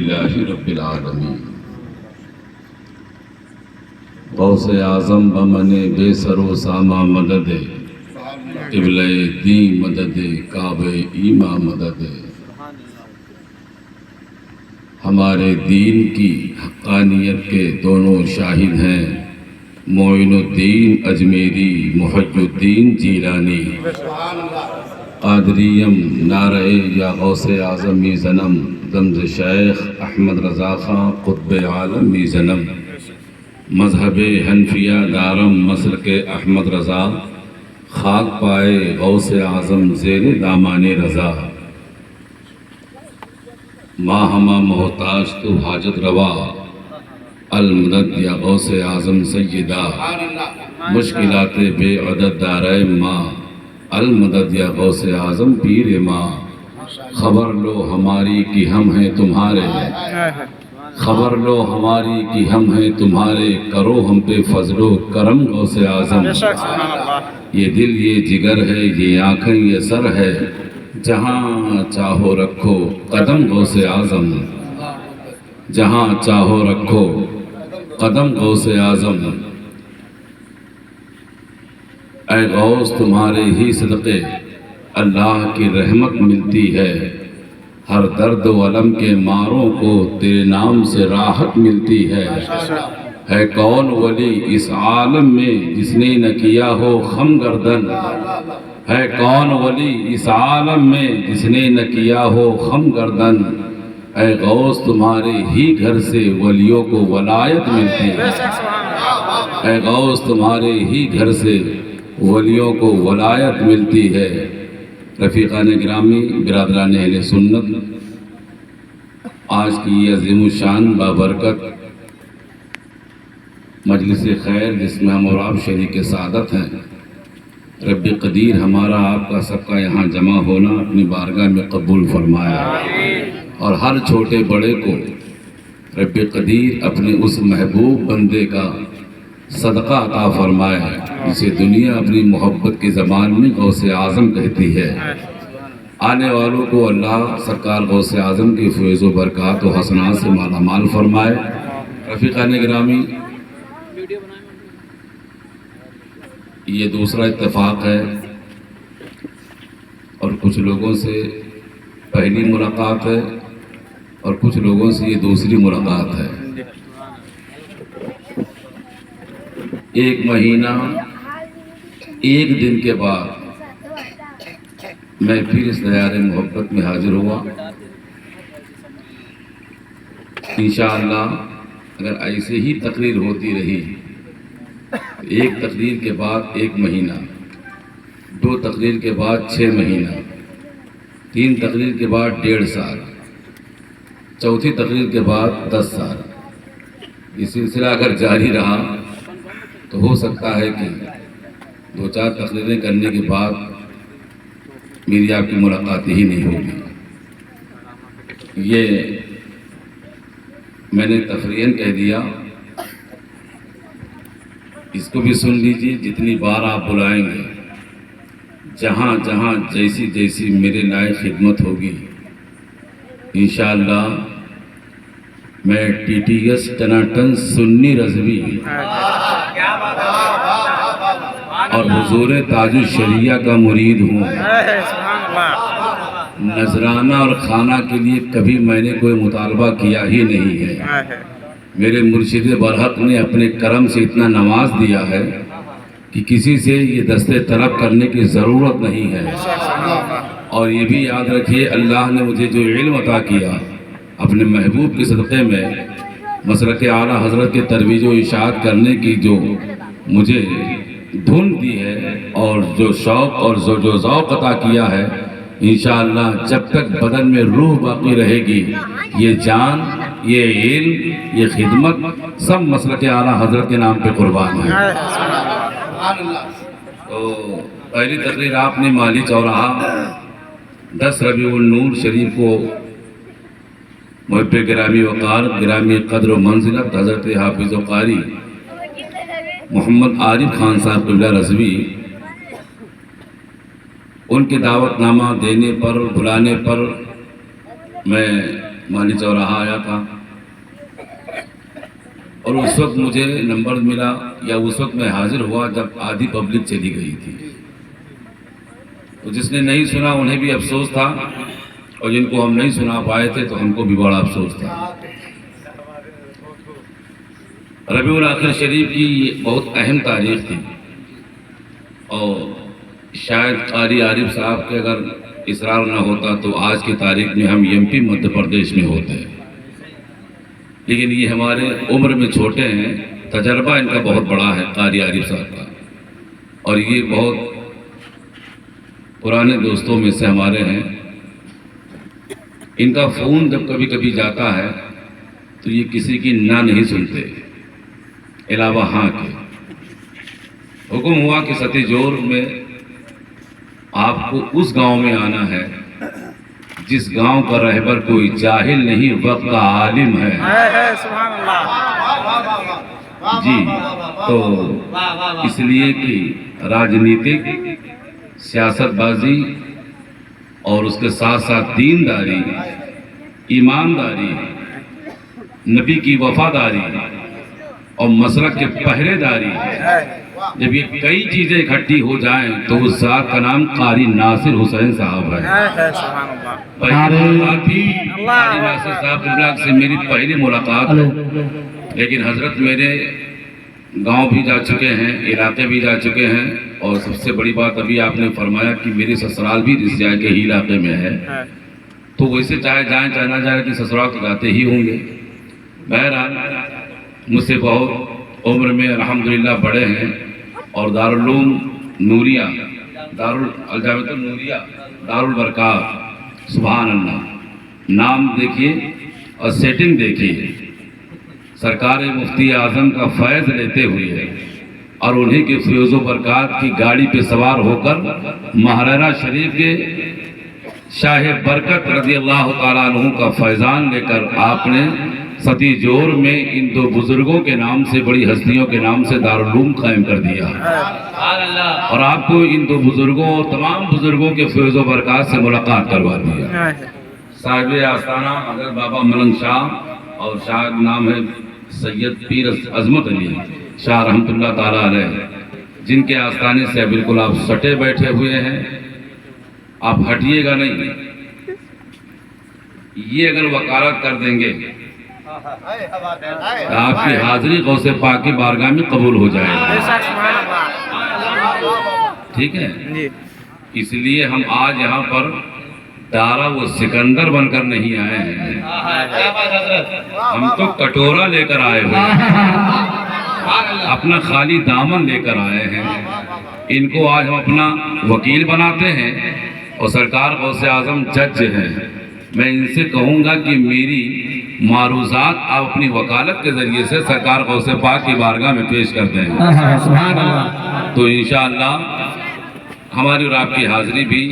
للہ رب العالمین۔ غوث اعظم بمن بے سر و ساما مدد، قبلہ دین مدد، کعبہ ایما مدد۔ ہمارے دین کی حقانیت کے دونوں شاہد ہیں، معین الدین اجمیری، محی الدین جیلانی۔ قادریم نعرہ یا غوث اعظم می زنم، دمز شیخ احمد رضا خان قطب عالم می زنم۔ مذہب حنفیہ دارم مسلک احمد رضا، خاک پائے غوث اعظم زیر دامان رضا۔ ماں ہما محتاج تو حاجت روا، المدد یا غوث اعظم سیدہ۔ مشکلات بے عدد دارے ماں، المدد یا غوث اعظم پیر ماں۔ خبر لو ہماری کہ ہم ہیں تمہارے، خبر لو ہماری کہ ہم ہیں تمہارے، کرو ہم پہ فضل و کرم غوث اعظم۔ یہ دل یہ جگر ہے، یہ آنکھیں یہ سر ہے، جہاں چاہو رکھو قدم غوث اعظم، جہاں چاہو رکھو قدم غوث اعظم۔ اے غوث تمہارے ہی صدقے اللہ کی رحمت ملتی ہے، ہر درد و علم کے ماروں کو تیرے نام سے راحت ملتی ہے کون ولی اس عالم میں جس نے نہ کیا ہو خم گردن، ہے کون ولی اس عالم میں جس نے نہ کیا ہو خم گردن۔ اے غوث تمہارے ہی گھر سے ولیوں کو ولایت ملتی ہے، اے غوث تمہارے ہی گھر سے ولیوں کو ولایت ملتی ہے۔ رفیقان گرامی، برادران اہل سنت، آج کی یہ عظیم الشان بابرکت مجلس خیر جس میں ہم اور آپ شریک سعادت ہیں، رب قدیر ہمارا آپ کا سب کا یہاں جمع ہونا اپنی بارگاہ میں قبول فرمایا، اور ہر چھوٹے بڑے کو رب قدیر اپنے اس محبوب بندے کا صدقہ عطا فرمائے جسے دنیا اپنی محبت کی زبان میں غوث اعظم کہتی ہے۔ آنے والوں کو اللہ سرکار غوث اعظم کی فیض و برکات و حسنات سے مالا مال فرمائے۔ رفیقان گرامی، یہ دوسرا اتفاق ہے، اور کچھ لوگوں سے پہلی ملاقات ہے اور کچھ لوگوں سے یہ دوسری ملاقات ہے۔ ایک مہینہ ایک دن کے بعد میں پھر اس دیار محبت میں حاضر ہوا۔ انشاءاللہ اگر ایسے ہی تقریر ہوتی رہی، ایک تقریر کے بعد ایک مہینہ، دو تقریر کے بعد 6 مہینہ، 3 تقریر کے بعد 1.5 سال، چوتھی تقریر کے بعد 10 سال، یہ سلسلہ اگر جاری رہا تو ہو سکتا ہے کہ 2-4 تقریریں کرنے کے بعد میری آپ کی ملاقات ہی نہیں ہوگی۔ یہ میں نے تفریحاً کہہ دیا، اس کو بھی سن لیجیے، جتنی بار آپ بلائیں گے، جہاں جہاں جیسی جیسی میرے لائق خدمت ہوگی، انشاءاللہ میں ٹی ٹی ایس ٹناٹن سنی رضوی اور حضور تاج الشریعہ کا مرید ہوں۔ نذرانہ اور کھانا کے لیے کبھی میں نے کوئی مطالبہ کیا ہی نہیں ہے۔ میرے مرشد برحق نے اپنے کرم سے اتنا نواز دیا ہے کہ کسی سے یہ دستے طلب کرنے کی ضرورت نہیں ہے۔ اور یہ بھی یاد رکھیے، اللہ نے مجھے جو علم عطا کیا اپنے محبوب کے صدقے میں، مسلک اعلیٰ حضرت کے ترویج و اشاعت کرنے کی جو مجھے دھن دی ہے، اور جو شوق اور جو ذوق عطا کیا ہے، انشاءاللہ جب تک بدن میں روح باقی رہے گی، یہ جان، یہ علم، یہ خدمت سب مسلک اعلیٰ حضرت کے نام پہ قربان ہے۔ تو پہلی تقریر آپ نے مالی چوراہا 10 ربیع النور شریف کو محب گرامی وقار، گرامی قدر و منزلت حضرت حافظ و قاری محمد عارف خان صاحب قبلہ رضوی، ان کے دعوت نامہ دینے پر، بلانے پر میں مالی چوراہا آیا تھا، اور اس وقت مجھے نمبر ملا یا اس وقت میں حاضر ہوا جب آدھی پبلک چلی گئی تھی. تو جس نے نہیں سنا انہیں بھی افسوس تھا، اور جن کو ہم نہیں سنا پائے تھے تو ہم کو بھی بڑا افسوس تھا. ربیع الاخر شریف کی یہ بہت اہم تاریخ تھی، اور شاید قاری عارف صاحب کے اگر اصرار نہ ہوتا تو آج کی تاریخ میں ہم ایم پی مدھیہ پردیش میں ہوتے ہیں. لیکن یہ ہمارے عمر میں چھوٹے ہیں، تجربہ ان کا بہت بڑا ہے قاری عارف صاحب کا، اور یہ بہت پرانے دوستوں میں سے ہمارے ہیں. ان کا فون جب کبھی کبھی جاتا ہے تو یہ کسی کی نہ نہیں سنتے علاوہ ہاں کے. حکم ہوا کہ ستی جور میں آپ کو اس گاؤں میں آنا ہے جس گاؤں کا رہبر کوئی جاہل نہیں وقت کا عالم ہے. سبحان اللہ. جی، تو اس لیے کہ راجنیتک سیاست بازی اور اس کے ساتھ ساتھ دینداری، ایمانداری، نبی کی وفاداری اور مسلک کے پہرے داری، جب یہ کئی چیزیں اکٹھی ہو جائیں تو اس ذات کا نام قاری ناصر حسین صاحب ہے. پہلی ملاقات بھی قاری ناصر صاحب سے میری پہلی ملاقات ہے، لیکن حضرت میرے گاؤں بھی جا چکے ہیں، علاقے بھی جا چکے ہیں، اور سب سے بڑی بات ابھی آپ نے فرمایا کہ میری سسرال بھی رسیہ کے ہی علاقے میں ہے. تو ویسے چاہے جائیں چاہے نہ جائیں کہ سسرال تو جاتے ہی ہوں گے. بہرحال مجھ سے بہت عمر میں الحمدللہ بڑے ہیں، اور دارالعلوم نوریہ، دارالجامعۃ النوریہ، دارالبرکات، سبحان اللہ، نام دیکھیے اور سیٹنگ دیکھیے. سرکار مفتی اعظم کا فیض لیتے ہوئے اور انہیں کے فیض و برکات کی گاڑی پہ سوار ہو کر مہرانہ شریف کے شاہ برکت رضی اللہ تعالیٰ عنہ کا فیضان لے کر آپ نے ستی جور میں ان دو بزرگوں کے نام سے، بڑی ہستیوں کے نام سے دارالعلوم قائم کر دیا، اور آپ کو ان دو بزرگوں اور تمام بزرگوں کے فیض و برکات سے ملاقات کروا دیا. صاحب آستانہ حضرت بابا ملنگ شاہ، اور شاہ نام ہے سید پیر عظمت علی شاہ رحمۃ اللہ تعالیٰ علیہ، جن کے آستانے سے بالکل آپ سٹے بیٹھے ہوئے ہیں، آپ ہٹیے گا نہیں. یہ اگر وکالت کر دیں گے آپ کی حاضری غوث پاک کی بارگاہ میں قبول ہو جائے گی. ٹھیک ہے، اس لیے ہم آج یہاں پر دارا و سکندر بن کر نہیں آئے ہیں، ہم تو کٹورا لے کر آئے ہوئے ہیں، اپنا خالی دامن لے کر آئے ہیں. ان کو آج ہم اپنا وکیل بناتے ہیں، اور سرکار غوث اعظم جج ہیں. میں ان سے کہوں گا کہ میری معروضات آپ اپنی وکالت کے ذریعے سے سرکار غوث پاک کی بارگاہ میں پیش کرتے ہیں، تو انشاءاللہ ہماری اور آپ کی حاضری بھی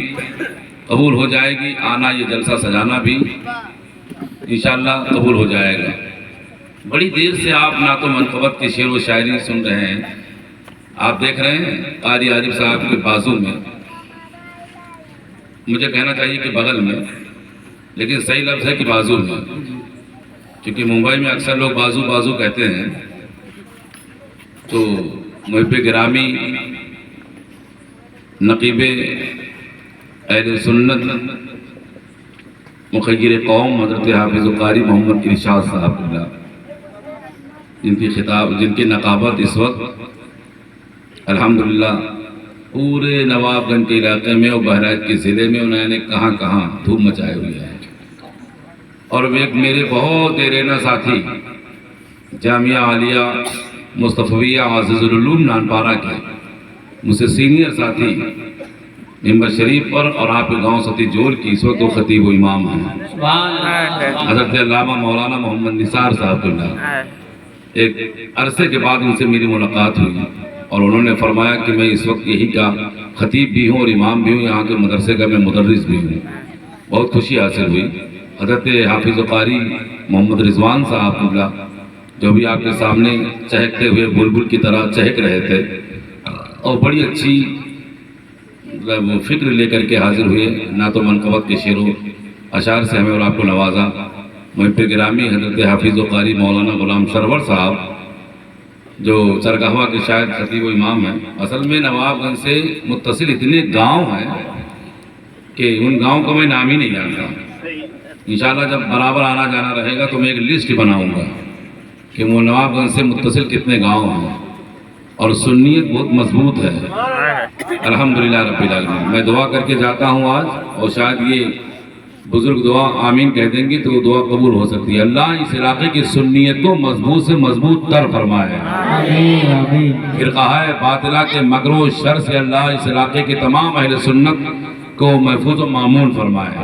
قبول ہو جائے گی. آنا، یہ جلسہ سجانا بھی انشاءاللہ قبول ہو جائے گا. بڑی دیر سے آپ نعت و منقبت کی شعر و شاعری سن رہے ہیں. آپ دیکھ رہے ہیں قاری عارف صاحب کے بازو میں، مجھے کہنا چاہیے کہ بغل میں، لیکن صحیح لفظ ہے کہ بازو میں، کیونکہ ممبئی میں اکثر لوگ بازو بازو کہتے ہیں. تو محب گرامی نقیب اہل سنت مخیر قوم حضرت حافظ قاری محمد ارشاد صاحب اللہ، جن کی نقابت اس وقت الحمدللہ پورے نواب گنج کے علاقے میں اور بہرائچ کے ضلع میں انہوں نے کہاں کہاں دھوم مچائے ہوئے ہیں. اور وہ ایک میرے بہت دیرینہ ساتھی جامعہ عالیہ مصطفیہ عزیز العلوم نانپارہ کے مجھ سے سینئر ساتھی ممبر شریف پر، اور آپ کے گاؤں ستی جور کی اس وقت وہ خطیب و امام ہیں حضرت علامہ مولانا محمد نثار صاحب اللہ. ایک عرصے کے بعد ان سے میری ملاقات ہوئی، اور انہوں نے فرمایا کہ میں اس وقت یہی کا خطیب بھی ہوں اور امام بھی ہوں، یہاں کے مدرسے کا میں مدرس بھی ہوں. بہت خوشی حاصل ہوئی. حضرت حافظ قاری محمد رضوان صاحب اللہ جو بھی آپ کے سامنے چہکتے ہوئے بلبل کی طرح چہک رہے تھے، اور بڑی اچھی فکر لے کر کے حاضر ہوئے، نعت و منقبت کے شعر و اشعار سے ہمیں اور آپ کو نوازا. محب گرامی حضرت حافظ و قاری مولانا غلام سرور صاحب جو چرگاہوا کے شاید خطیب و امام ہیں، اصل میں نواب گنج سے متصل اتنے گاؤں ہیں کہ ان گاؤں کو میں نام ہی نہیں جانتا. انشاءاللہ جب برابر آنا جانا رہے گا تو میں ایک لسٹ بناؤں گا کہ وہ نواب گنج سے متصل کتنے گاؤں ہیں، اور سنیت بہت مضبوط ہے الحمدللہ رب العالمین. میں دعا کر کے جاتا ہوں آج، اور شاید یہ بزرگ دعا آمین کہہ دیں گے تو وہ دعا قبول ہو سکتی ہے. اللہ اس علاقے کی سنیت کو مضبوط سے مضبوط تر فرمائے. فرقہ باطلہ کے مکر و شر سے اللہ اس علاقے کے تمام اہل سنت کو محفوظ و معمون فرمائے.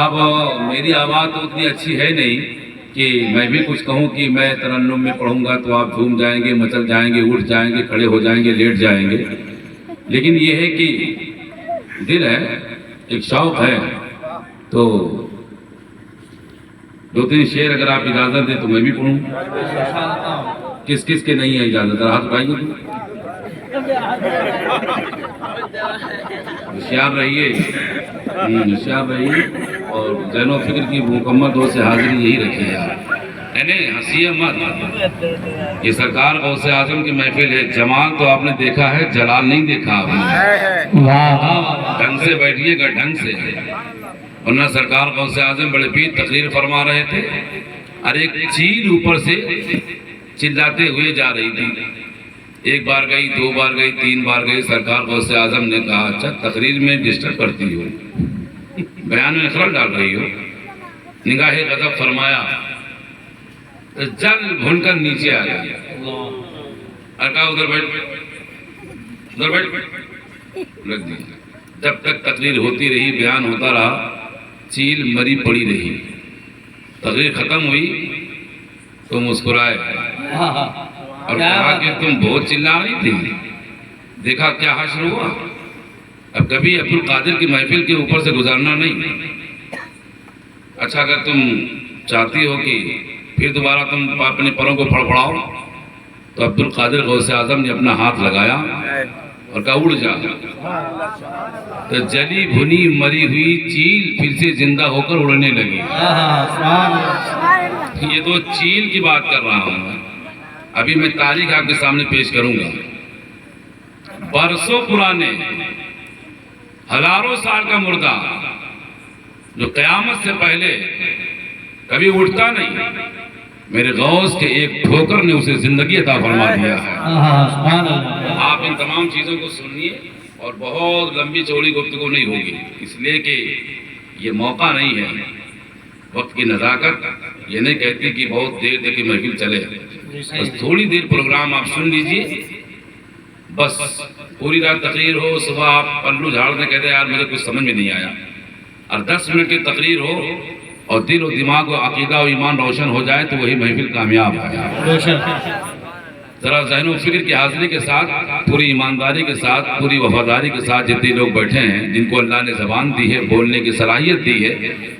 اب میری آواز تو اتنی اچھی ہے نہیں کہ میں بھی کچھ کہوں کہ میں ترنم میں پڑھوں گا تو آپ جھوم جائیں گے، مچل جائیں گے، اٹھ جائیں گے، کھڑے ہو جائیں گے، لیٹ جائیں گے. لیکن یہ ہے کہ دل ہے، ایک شوق ہے، تو دو تین شعر اگر آپ اجازت دیں تو میں بھی پڑھوں. کس کس کے نہیں ہے اجازت؟ ہاتھ اٹھائیے. ہوشیار رہیے، ہوشیار رہیے، اور ذہن و فکر کی مکمل طور سے حاضری یہی رکھیے. یعنی ہنسیے مت، یہ سرکار غوث اعظم کی محفل ہے. جمال تو آپ نے دیکھا ہے، جلال نہیں دیکھا آپ نے. ڈھنگ سے بیٹھیے گا، ڈھنگ سے. ورنہ سرکار غوث اعظم بڑے پیر تقریر فرما رہے تھے اور ایک چیل اوپر سے چلاتے ہوئے جا رہی تھی. ایک بار گئی، دو بار گئی، تین بار گئی. سرکار غوث اعظم نے کہا اچھا تقریر میں ڈسٹرب کرتی ہو، بیان میں خلل ڈال رہی ہو. نگاہ غضب فرمایا، جل بھون کر نیچے آ گیا اور کہا ادھر بیٹھ، ادھر بیٹھ. لگ دیا. جب تک تقریر ہوتی رہی، بیان ہوتا رہا، چیل مری پڑی رہی. تقریر ختم ہوئی تو مسکرائے اور کہا کہ تم بہت چلا رہی تھی، دیکھا کیا حشر ہوا. اب کبھی عبد القادر کی محفل کے اوپر سے گزارنا نہیں. اچھا اگر تم چاہتی ہو کہ پھر دوبارہ تم اپنے پروں کو پھڑپڑاؤ تو عبد القادر غوث اعظم نے اپنا ہاتھ لگایا اور کہا اڑ جا. تو جلی بھنی مری ہوئی چیل پھر سے زندہ ہو کر اڑنے لگی. یہ تو چیل کی بات کر رہا ہوں. ابھی میں تاریخ آپ کے سامنے پیش کروں گا. برسوں پرانے، ہزاروں سال کا مردہ جو قیامت سے پہلے کبھی اٹھتا نہیں، میرے غوث کے ایک ٹھوکر نے اسے زندگی عطا فرما دیا ہے. آپ ان تمام چیزوں کو سنیے، اور بہت لمبی چوڑی گفتگو نہیں ہوگی، اس لیے کہ یہ موقع نہیں ہے. وقت کی نزاکت یہ نہیں کہتی کہ بہت دیر تک محفل چلے، بس تھوڑی دیر پروگرام آپ سن لیجئے. بس پوری رات تقریر ہو، صبح آپ پلو جھاڑ دیں کہتے ہیں یار مجھے کچھ سمجھ میں نہیں آیا، اور 10 منٹ کی تقریر ہو اور دل و دماغ و عقیدہ و ایمان روشن ہو جائے تو وہی محفل کامیاب ہے. ذرا ذہن و فکر کی حاضری کے ساتھ، پوری ایمانداری کے ساتھ، پوری وفاداری کے ساتھ جتنے لوگ بیٹھے ہیں جن کو اللہ نے زبان دی ہے، بولنے کی صلاحیت دی ہے،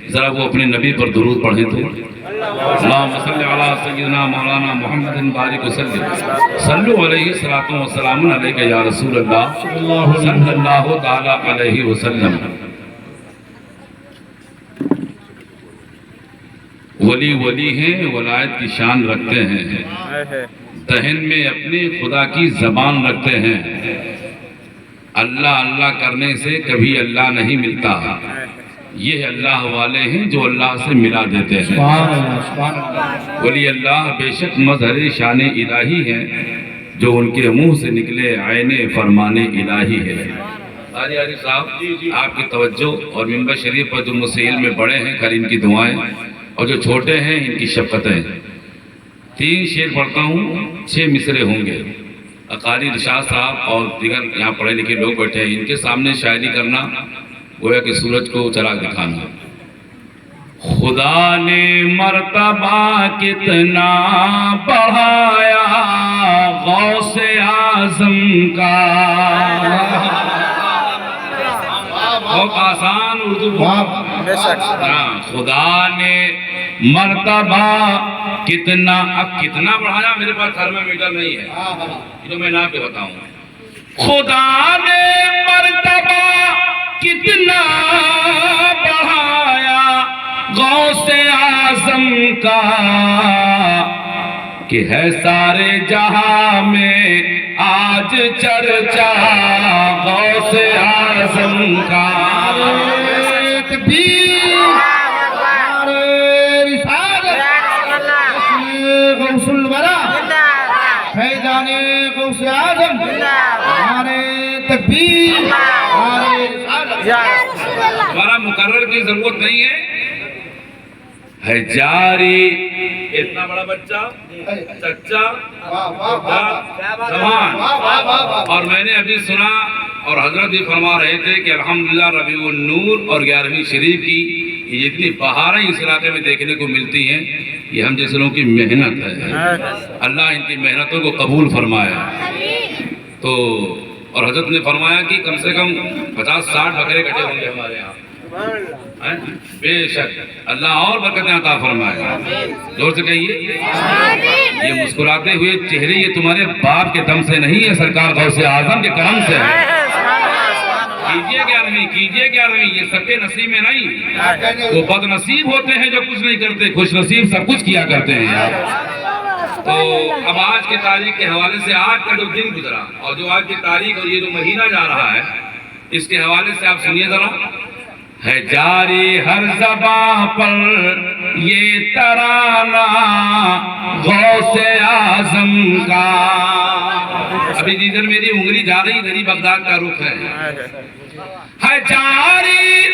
ذرا وہ اپنے نبی پر درود پڑھیں تو. اللہم صلی علی سیدنا مولانا محمد بارک وسلم. صلو علیہ الصلوۃ والسلام علیک یا رسول اللہ صلی اللہ تعالی علیہ وسلم. ولی ولی ہیں، ولایت کی شان رکھتے ہیں، دہن میں اپنے خدا کی زبان رکھتے ہیں. اللہ اللہ کرنے سے کبھی اللہ نہیں ملتا. یہ اللہ والے ہیں جو اللہ سے ملا دیتے ہیں. ولی اللہ بے شک مظہر شان الہی ہیں، جو ان کے منہ سے نکلے عین فرمان الہی ہے. قاری عارف صاحب آپ کی توجہ اور منبر شریف پر جو مسیل میں بڑے ہیں خیر ان کی دعائیں، اور جو چھوٹے ہیں ان کی شفقتیں. 3 شعر پڑھتا ہوں، 6 مصرے ہوں گے. قاری رشاد صاحب اور دیگر یہاں پڑھے لکھے لوگ بیٹھے ہیں، ان کے سامنے شاعری کرنا گویا کہ سورج کو چراغ دکھانا. خدا نے مرتبہ کتنا بڑھایا غوث اعظم کا. بہت آسان اردو. خدا نے مرتبہ کتنا، اب کتنا بڑھایا، میرے پاس تھرمامیٹر نہیں ہے تو میں نہ پہ بتاؤں. خدا نے مرتبہ کتنا بڑھایا غوث اعظم کا کہ ہے سارے جہاں میں آج چرچا غوث اعظم کا تکبیر غوث الورا فیضان غوث اعظم ہمارے تکبیر ہمارا مقرر کی ضرورت نہیں ہے جاری اتنا بڑا بچہ چچا جوان اور میں نے ابھی سنا اور حضرت بھی فرما رہے تھے کہ الحمدللہ ربیع النور اور 11ویں شریف کی یہ جتنی بہاریں اس علاقے میں دیکھنے کو ملتی ہیں یہ ہم جیسے لوگوں کی محنت ہے اللہ ان کی محنتوں کو قبول فرمائے تو اور حضرت نے فرمایا کہ کم سے کم 50-60 بکرے کٹے ہوں گے ہمارے یہاں بے شک اللہ اور برکتیں عطا فرمائے زور سے کہیے یہ مسکراتے ہوئے چہرے یہ تمہارے باپ کے دم سے نہیں ہے سرکار غوث اعظم کے کرم سے ہے کیجئے 11ویں یہ سب کے نصیب میں نہیں وہ بد نصیب ہوتے ہیں جو کچھ نہیں کرتے خوش نصیب سب کچھ کیا کرتے ہیں یار تو اب آج کے تاریخ کے حوالے سے آج کا جو دن گزرا اور جو آج کی تاریخ اور یہ جو مہینہ جا رہا ہے اس کے حوالے سے آپ سنیے ذرا ہے جاری ہر زباں پر یہ ترانہ غوث اعظم کا ابھی جدھر میری انگلی جا رہی ادھر ہی بغداد کا رخ ہے جاری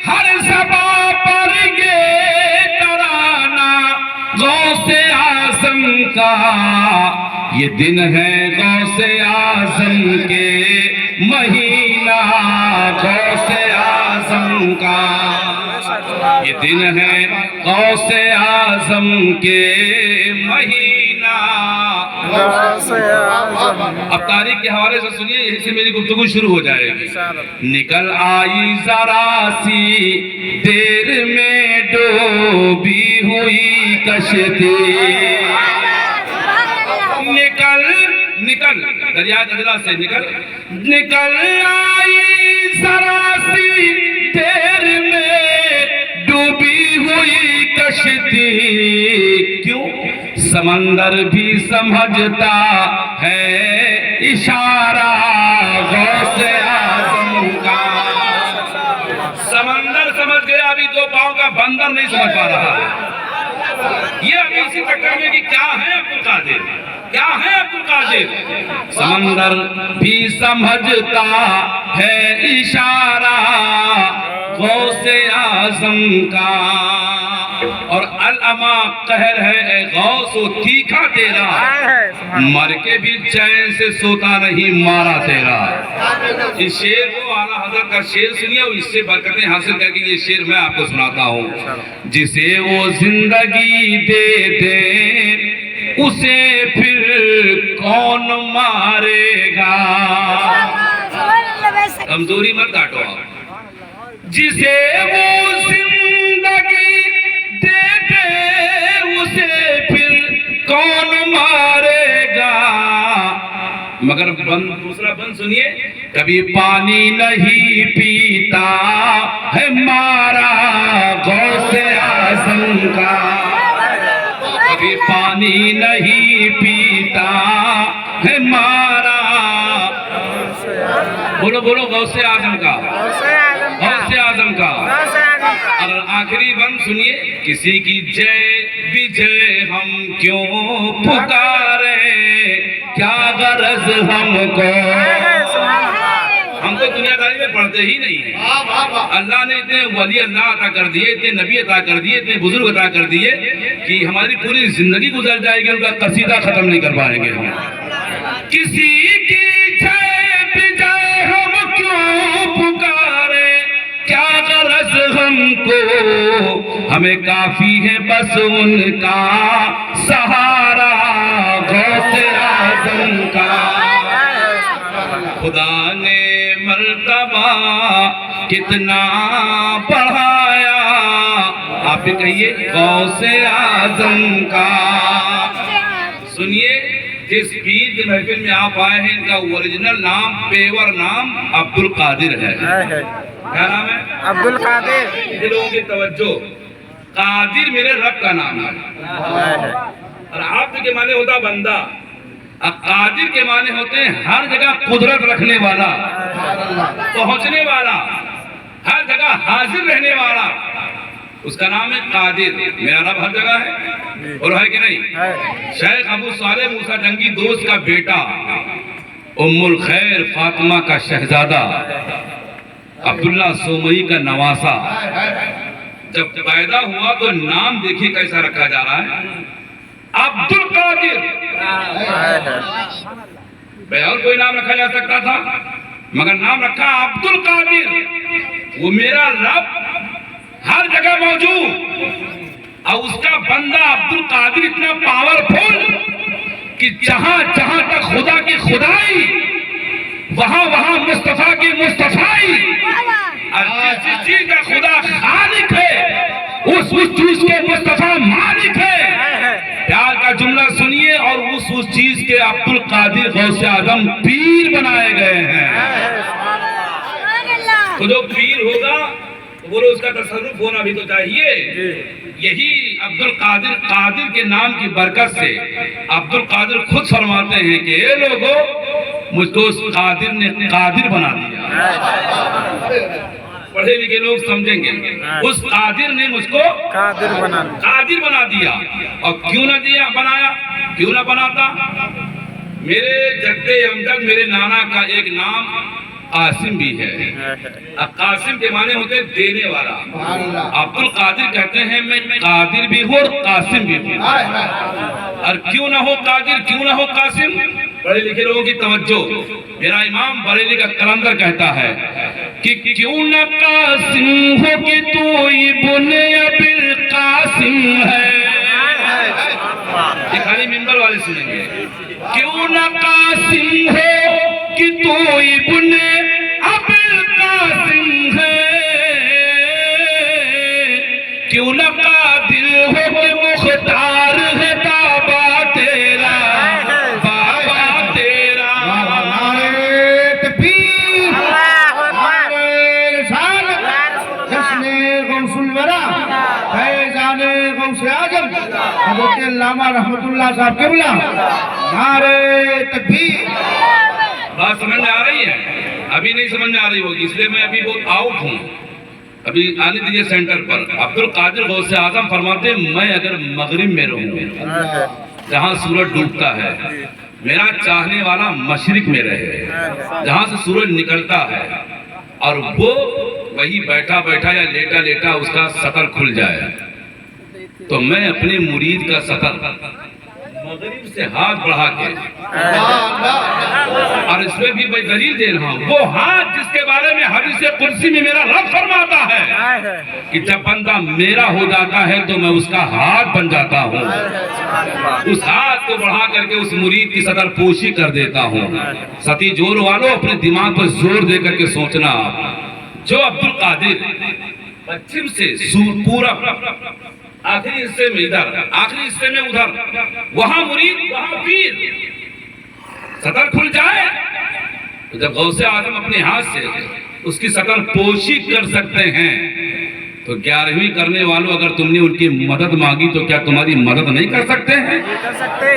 ہر زباں پر یہ ترانہ غوث اعظم کا یہ دن ہے غوث اعظم کے مہینہ غوث اعظم کا یہ دن ہے غوث اعظم کے مہینہ اب تاریخ کے حوالے سے سنیے یہیں سے میری گفتگو شروع ہو جائے گی نکل آئی ذرا سی دیر میں ڈوبی ہوئی کشتی نکل دریا دجلہ سے نکل آئی ذرا سی دیر میں ڈوبی ہوئی کشتی کیوں سمندر بھی سمجھتا ہے اشارہ غوث اعظم کا سمندر سمجھ گیا ابھی 2 پاؤں کا بندر نہیں سمجھ پا رہا یہ ابھی اسی چکر میں کہ کیا ہے عبد القادر سمندر بھی سمجھتا ہے اشارہ غوث اعظم کا اور الما قہر ہے اے غوث و تیکھا تیرا مر کے بھی چین سے سوتا نہیں مارا تیرا اس شعر کو اعلیٰ حضرت کا شعر سنیے اور اس سے برکتیں حاصل کر کے یہ شعر میں آپ کو سناتا ہوں جسے وہ زندگی دے دے اسے پھر کون مارے گا کمزوری مت کاٹو آپ جسے وہ زندگی دے دے اسے پھر کون مارے گا مگر دوسرا بند سنیے کبھی پانی نہیں پیتا ہے مارا غوث اعظم کا کبھی پانی نہیں پیتا ہے مارا بولو غوث اعظم کا غوث اعظم کا اور آخری بند سنیے کسی کی جے ہم کیوں پکارے کیا غرض ہم کو دنیا داری میں پڑھتے ہی نہیں ہیں اللہ نے اتنے ولی اللہ عطا کر دیے اتنے نبی عطا کر دیے اتنے بزرگ عطا کر دیے کہ ہماری پوری زندگی گزر جائے گی ان کا قصیدہ ختم نہیں کر پائیں گے ہم کسی کی جے ہم کیوں پکارے کیا غرض ہم کو ہمیں کافی ہے بس ان کا سہارا غوث اعظم کا خدا نے مرتبہ کتنا بڑھایا آپ بھی کہیے غوث اعظم کا سنیے جس پیر کے محفل میں آپ آئے ہیں ان کا اوریجنل نام پیور نام عبد القادر ہے کیا نام ہے عبد القادر لوگوں کی توجہ قادر میرے رب کا نام ہے، اور عبد کے معنی ہوتا بندہ، اور قادر کے معنی ہوتے ہیں ہر جگہ قدرت رکھنے والا، پہنچنے والا، ہر جگہ حاضر رہنے والا، اس کا نام ہے قادر۔ میرا رب ہر جگہ ہے، اور ہے کہ نہیں؟ شیخ ابو صالح موسیٰ جنگی دوست کا بیٹا، ام الخیر فاطمہ کا شہزادہ، عبداللہ سومئی کا نواسا، جب پیدا ہوا تو نام دیکھیے کیسا رکھا جا رہا ہے، عبد القادر۔ بھئی اور کوئی نام رکھا جا سکتا تھا، مگر نام رکھا عبد القادر۔ وہ میرا رب ہر جگہ موجود، اور اس کا بندہ عبد القادر اتنا پاورفل کہ جہاں جہاں تک خدا کی خدائی، وہاں وہاں مصطفیٰ کی مصطفائی، اور جس چیز کا خدا خالق ہے اس چیز کے مصطفیٰ مالک ہے۔ پیار کا جملہ سنیے، اور اس چیز کے عبد القادر غوث اعظم پیر بنائے گئے ہیں۔ تو جو پیر ہوگا وہ اس کا تصرف ہونا بھی تو چاہیے۔ یہی عبد القادر قادر کے نام کی برکت سے عبد القادر خود فرماتے ہیں کہ اے لوگو، مجھ کو اس قادر نے قادر بنا دیا۔ پڑھے لکھے لوگ سمجھیں گے، اس قادر نے مجھ کو قادر بنا دیا۔ اور کیوں نہ دیا بنایا، کیوں نہ بناتا؟ میرے جد امجد میرے نانا کا ایک نام قاسم بھی ہے۔ قاسم کے معنی ہوتے ہیں دینے والا۔ عبد القادر کہتے ہیں میں قادر بھی ہوں اور قاسم بھی ہوں۔ اور کیوں نہ ہو قادر، کیوں نہ ہو قاسم؟ پڑھے لکھے لوگوں کی توجہ، میرا امام بریلی کا قلندر کہتا ہے کہ کیوں نہ قاسم ہو کہ تو ابن ابوالقاسم ہے۔ یہ خالی منبر والے سنیں گے۔ کیوں نہ قاسم ہو کہ تو ابن ابوالقاسم ہے، کیوں نہ قادر ہو کہ مختار ہے بابا تیرا، بابا تیرا۔ نعرہ تکبیر، نعرہ رسالت، جشن غوث الورا، فیضان غوث اعظم حضرت علامہ رحمت اللہ صاحب قبلہ، نعرہ تکبیر۔ بات سمجھ میں آ رہی ہے؟ ابھی نہیں سمجھ میں آ رہی ہوگی، اس لیے میں ابھی بہت آؤٹ ہوں، ابھی آنے دیجئے سینٹر پر۔ عبد القادر غوث اعظم فرماتے ہیں میں اگر مغرب میں رہوں جہاں سورج ڈوبتا ہے، میرا چاہنے والا مشرق میں رہے جہاں سے سورج نکلتا ہے، اور وہ وہی بیٹھا بیٹھا یا لیٹا لیٹا اس کا سطر کھل جائے، تو میں اپنے مرید کا سطر مغرب سے ہاتھ بڑھا کے، اور اس میں بھی میں دلیل دے رہا ہوں، وہ ہاتھ جس کے بارے میں حدیث قدسی میں میرا رب فرماتا ہے کہ جب بندہ میرا ہو جاتا ہے تو میں اس کا ہاتھ بن جاتا ہوں، اس ہاتھ کو بڑھا کر کے اس مرید کی صدر پوشی کر دیتا ہوں۔ ستی جور والوں اپنے دماغ پر زور دے کر کے سوچنا، جو عبد القادر پچھم سے پورا آخری حصے میں ادھر، آخری حصے میں ادھر، وہاں مرید وہاں پیر، سطر کھل جائے تو جب غوث اعظم اپنے ہاتھ سے اس کی سطر پوشی کر سکتے ہیں تو 11ویں کرنے والوں اگر تم نے ان کی مدد مانگی تو کیا تمہاری مدد نہیں کر سکتے ہیں؟ کر سکتے،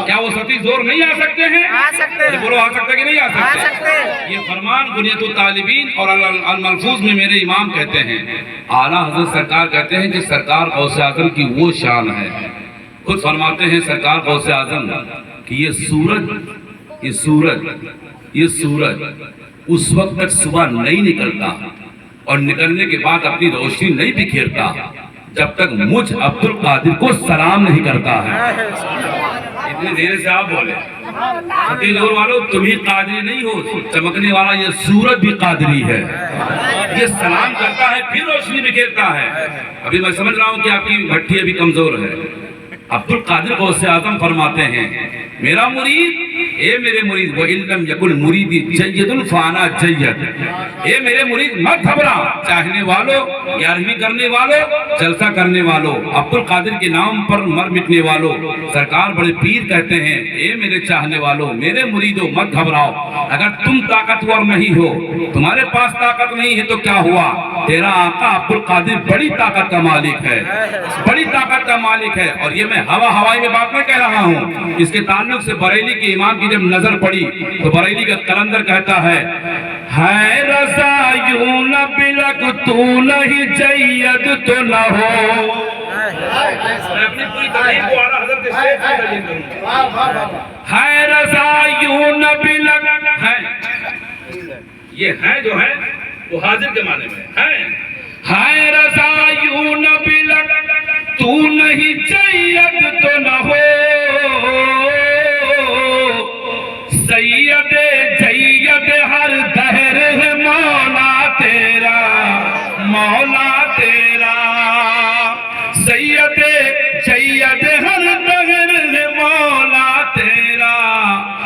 کیا وہ ستی زور نہیں آ سکتے ہیں؟ آ سکتے، بولو آ سکتے کہ نہیں آ آ سکتے؟ سکتے۔ یہ فرمان بنیت الطالبین اور الملفوظ میں میرے امام کہتے ہیں، اعلیٰ حضرت سرکار کہتے ہیں کہ سرکار غوث اعظم کی وہ شان ہے، خود فرماتے ہیں سرکار غوث اعظم کہ یہ سورج اس وقت تک صبح نہیں نکلتا اور نکلنے کے بعد اپنی روشنی نہیں بکھیرتا جب تک مجھ عبد القادر کو سلام نہیں کرتا ہے۔ اتنے دیر سے آپ بولے ستی جور والوں تم ہی قادری نہیں ہو، چمکنے والا یہ سورج بھی قادری ہے، یہ سلام کرتا ہے پھر روشنی بکھیرتا ہے۔ ابھی میں سمجھ رہا ہوں کہ آپ کی بھٹی ابھی کمزور ہے۔ عبد القادر غوث اعظم فرماتے ہیں میرا مرید اے میرے مرید وَإِن لَمْ يَكُنْ مُرِيدِ جَيَّدٌ فَأَنَا جَيَّد، اے میرے مرید مت گھبرا، چاہنے والوں، گیارہویں کرنے والوں، جلسہ کرنے والوں، عبد القادر کے نام پر مر مٹنے والوں، سرکار بڑے پیر کہتے ہیں اے میرے چاہنے والوں، میرے مریدوں مت گھبراؤ، اگر تم طاقتور نہیں ہو، تمہارے پاس طاقت نہیں ہے تو کیا ہوا، تیرا آقا عبد القادر بڑی طاقت کا مالک ہے، بڑی طاقت کا مالک ہے۔ اور یہ میں ہوائی میں بات نہیں کہہ رہا ہوں، اس کے تعلق سے بریلی کے امام کی جب نظر پڑی تو بریلی کا قلندر کہتا ہے رضا یوں نہ بلک تو نہیں جید تو نہ ہو، میں اپنی پوری تقریر کو اعلیٰ حضرت شیخ سے ترجمہ کروں، ہے رضا یوں نہ بلک، ہے یہ ہے جو ہے وہ حاضر کے معنی میں ہے رضا یوں نہ بلک تو نہیں جید تو نہ ہو، سید جید ہر دہر ہے مولا تیرا، مولا تیرا، سید جید ہر دہر ہے مولا تیرا،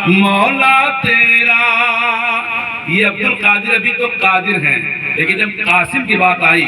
مولا تیرا۔ یہ عبد القادر ابھی تو قادر ہیں، لیکن جب قاسم کی بات آئی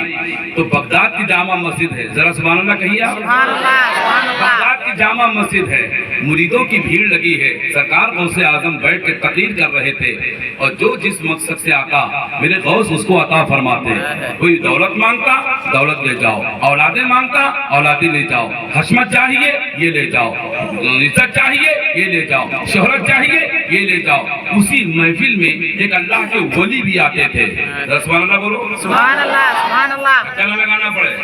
تو بغداد کی جامع مسجد ہے، ذرا سبحان اللہ کہیے آپ، بغداد کی جامع مسجد ہے، مریدوں کی بھیڑ لگی ہے، سرکار غوث اعظم بیٹھ کے تقریر کر رہے تھے، اور جو جس مقصد سے آقا میرے غوث اس کو عطا فرماتے، کوئی دولت مانگتا دولت لے جاؤ، اولادیں مانگتا اولادیں لے جاؤ، حشمت چاہیے یہ لے جاؤ، عزت چاہیے یہ لے جاؤ، شہرت چاہیے یہ لے جاؤ۔ اسی محفل میں ایک اللہ کے ولی بھی آتے تھے، سبحان اللہ بولو، سبحان اللہ، سبحان اللہ، کہنا لگانا پڑے،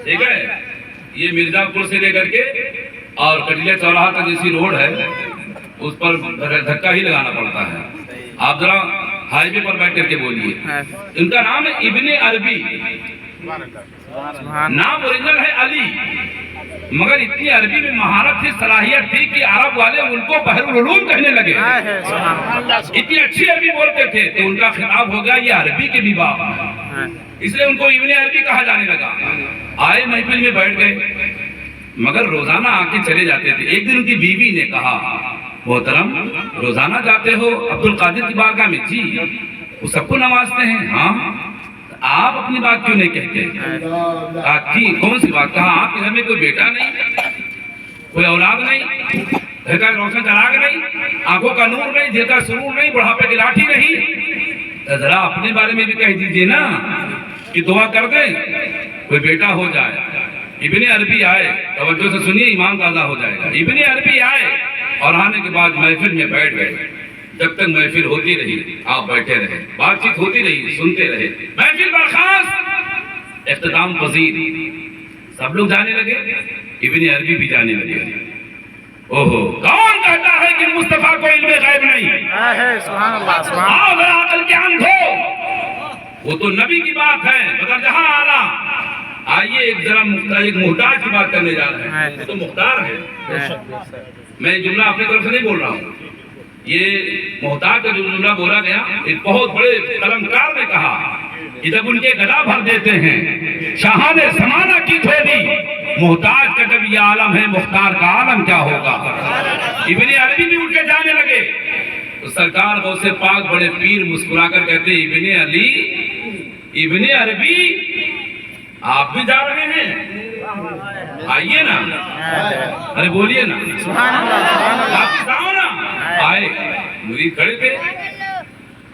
ٹھیک ہے۔ یہ مرزا پور سے لے کر کے اور کٹیلہ چوراہا کا جیسی روڈ ہے اس پر دھکا ہی لگانا پڑتا ہے۔ آپ ذرا ہائی وے پر بیٹھ کر کے بولیے، ان کا نام ہے ابن عربی، نام اوریجنل ہے علی، مگر اتنی عربی میں مہارت تھی، صلاحیت تھی کہ عرب والے ان کو بحر العلوم کہنے لگے، اتنی اچھی عربی بولتے تھے تو ان کا خطاب ہو گیا یہ عربی کے بھی باپ، اس لیے ان کو ابن عربی کہا جانے لگا۔ آئے محفل میں بیٹھ گئے، مگر روزانہ آ کے چلے جاتے تھے۔ ایک دن ان کی بیوی نے کہا محترم روزانہ جاتے ہو عبد القادر کی بارگاہ میں؟ جی، وہ سب کو نوازتے ہیں۔ ہاں، آپ اپنی بات کیوں نہیں کہتے؟ کی کون سی بات؟ کہا آپ کے گھر میں کوئی بیٹا نہیں، کوئی اولاد نہیں، گھر کا روشن چراغ نہیں، آنکھوں کا نور نہیں، دل کا سرور نہیں، بڑھاپے کی لاٹھی نہیں، ذرا اپنے بارے میں بھی کہہ دیجئے نا کہ دعا کر دیں کوئی بیٹا ہو جائے۔ ابن عربی آئے، توجہ سے سنیے ایمان تازہ ہو جائے گا۔ ابن عربی آئے اور آنے کے بعد محفل میں بیٹھ گئے، جب تک محفل ہوتی رہی آپ بیٹھے رہے، بات چیت ہوتی رہی سنتے رہے، محفل برخاست، اختتام پذیر، سب لوگ جانے لگے، ابن عربی بھی جانے لگے۔ اوہو، کون کہتا ہے کہ مصطفیٰ کو علم غیب نہیں؟ سبحان اللہ، سبحان اللہ، آؤ ذرا عقل کے آنکھ ہو، وہ تو نبی کی بات ہے، مگر جہاں آلہ۔ آئیے ایک ذرا ایک محتاج کی بات کرنے جا رہے ہیں، وہ تو مختار ہے، میں جملہ اپنی طرف سے نہیں بول رہا ہوں، یہ محتاج کا جو جملہ بولا گیا ایک بہت بڑے قلمکار نے کہا کہ جب ان کے گلا بھر دیتے ہیں شاہان زمانہ کی تھوڑی، محتاج کا جب یہ عالم ہے مختار کا عالم کیا ہوگا۔ ابن عربی بھی اٹھ کے جانے لگے تو سرکار غوث پاک بڑے پیر مسکرا کر کہتے ابن علی، ابن عربی آپ بھی جا رہے ہیں؟ آئیے نا، ارے بولیے نا، آپ بھی جاؤ نا۔ آئے، مرید کھڑے تھے،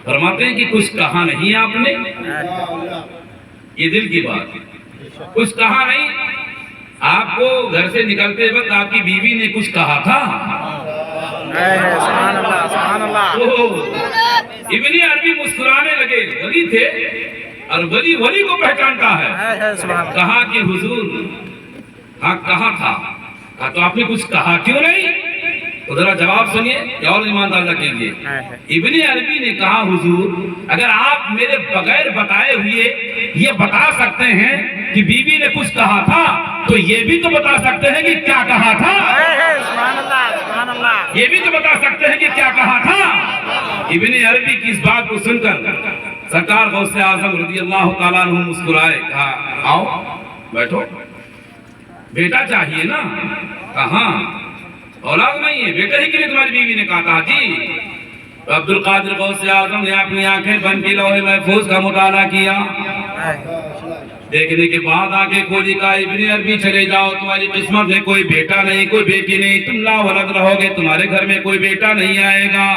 فرماتے ہیں کہ کچھ کہا نہیں آپ نے، یہ دل کی بات، کچھ کہا نہیں، آپ کو گھر سے نکلتے وقت آپ کی بیوی نے کچھ کہا تھا؟ سبحان اللہ، سبحان اللہ۔ ابن عربی مسکرانے لگے، ولی تھے اور ولی کو پہچانتا ہے، کہا کہ حضور ہاں کہا تھا، کہا تو آپ نے کچھ کہا کیوں نہیں؟ تو ذرا جواب سنیے اور ایماندار کیجیے۔ ابن عربی نے کہا حضور اگر آپ میرے بغیر بتائے ہوئے یہ بتا سکتے ہیں کہ بیوی نے کچھ کہا تھا تو یہ بھی تو بتا سکتے ہیں کہ کیا کہا تھا، یہ بھی تو بتا سکتے ہیں کہ کیا کہا تھا۔ ابن عربی کی اس بات کو سن کر سرکار غوث اعظم رضی اللہ تعالیٰ عنہ مسکرائے، کہا آؤ بیٹھو، بیٹا چاہیے نا؟ کہاں؟ اولاد نہیں ہے، بیٹا ہی کے لیے تمہاری بیوی نے کہا تھا جی۔ تو عبد القادر غوث اعظم نے اپنی آنکھیں بند کی، لوح محفوظ کا مطالعہ کیا، دیکھنے کے بعد آگے کھولی، کہا ابن عربی چلے جاؤ، تمہاری قسمت میں کوئی بیٹا نہیں، کوئی بیٹی نہیں، تم لا ولد رہو گے، تمہارے گھر میں کوئی بیٹا نہیں آئے گا۔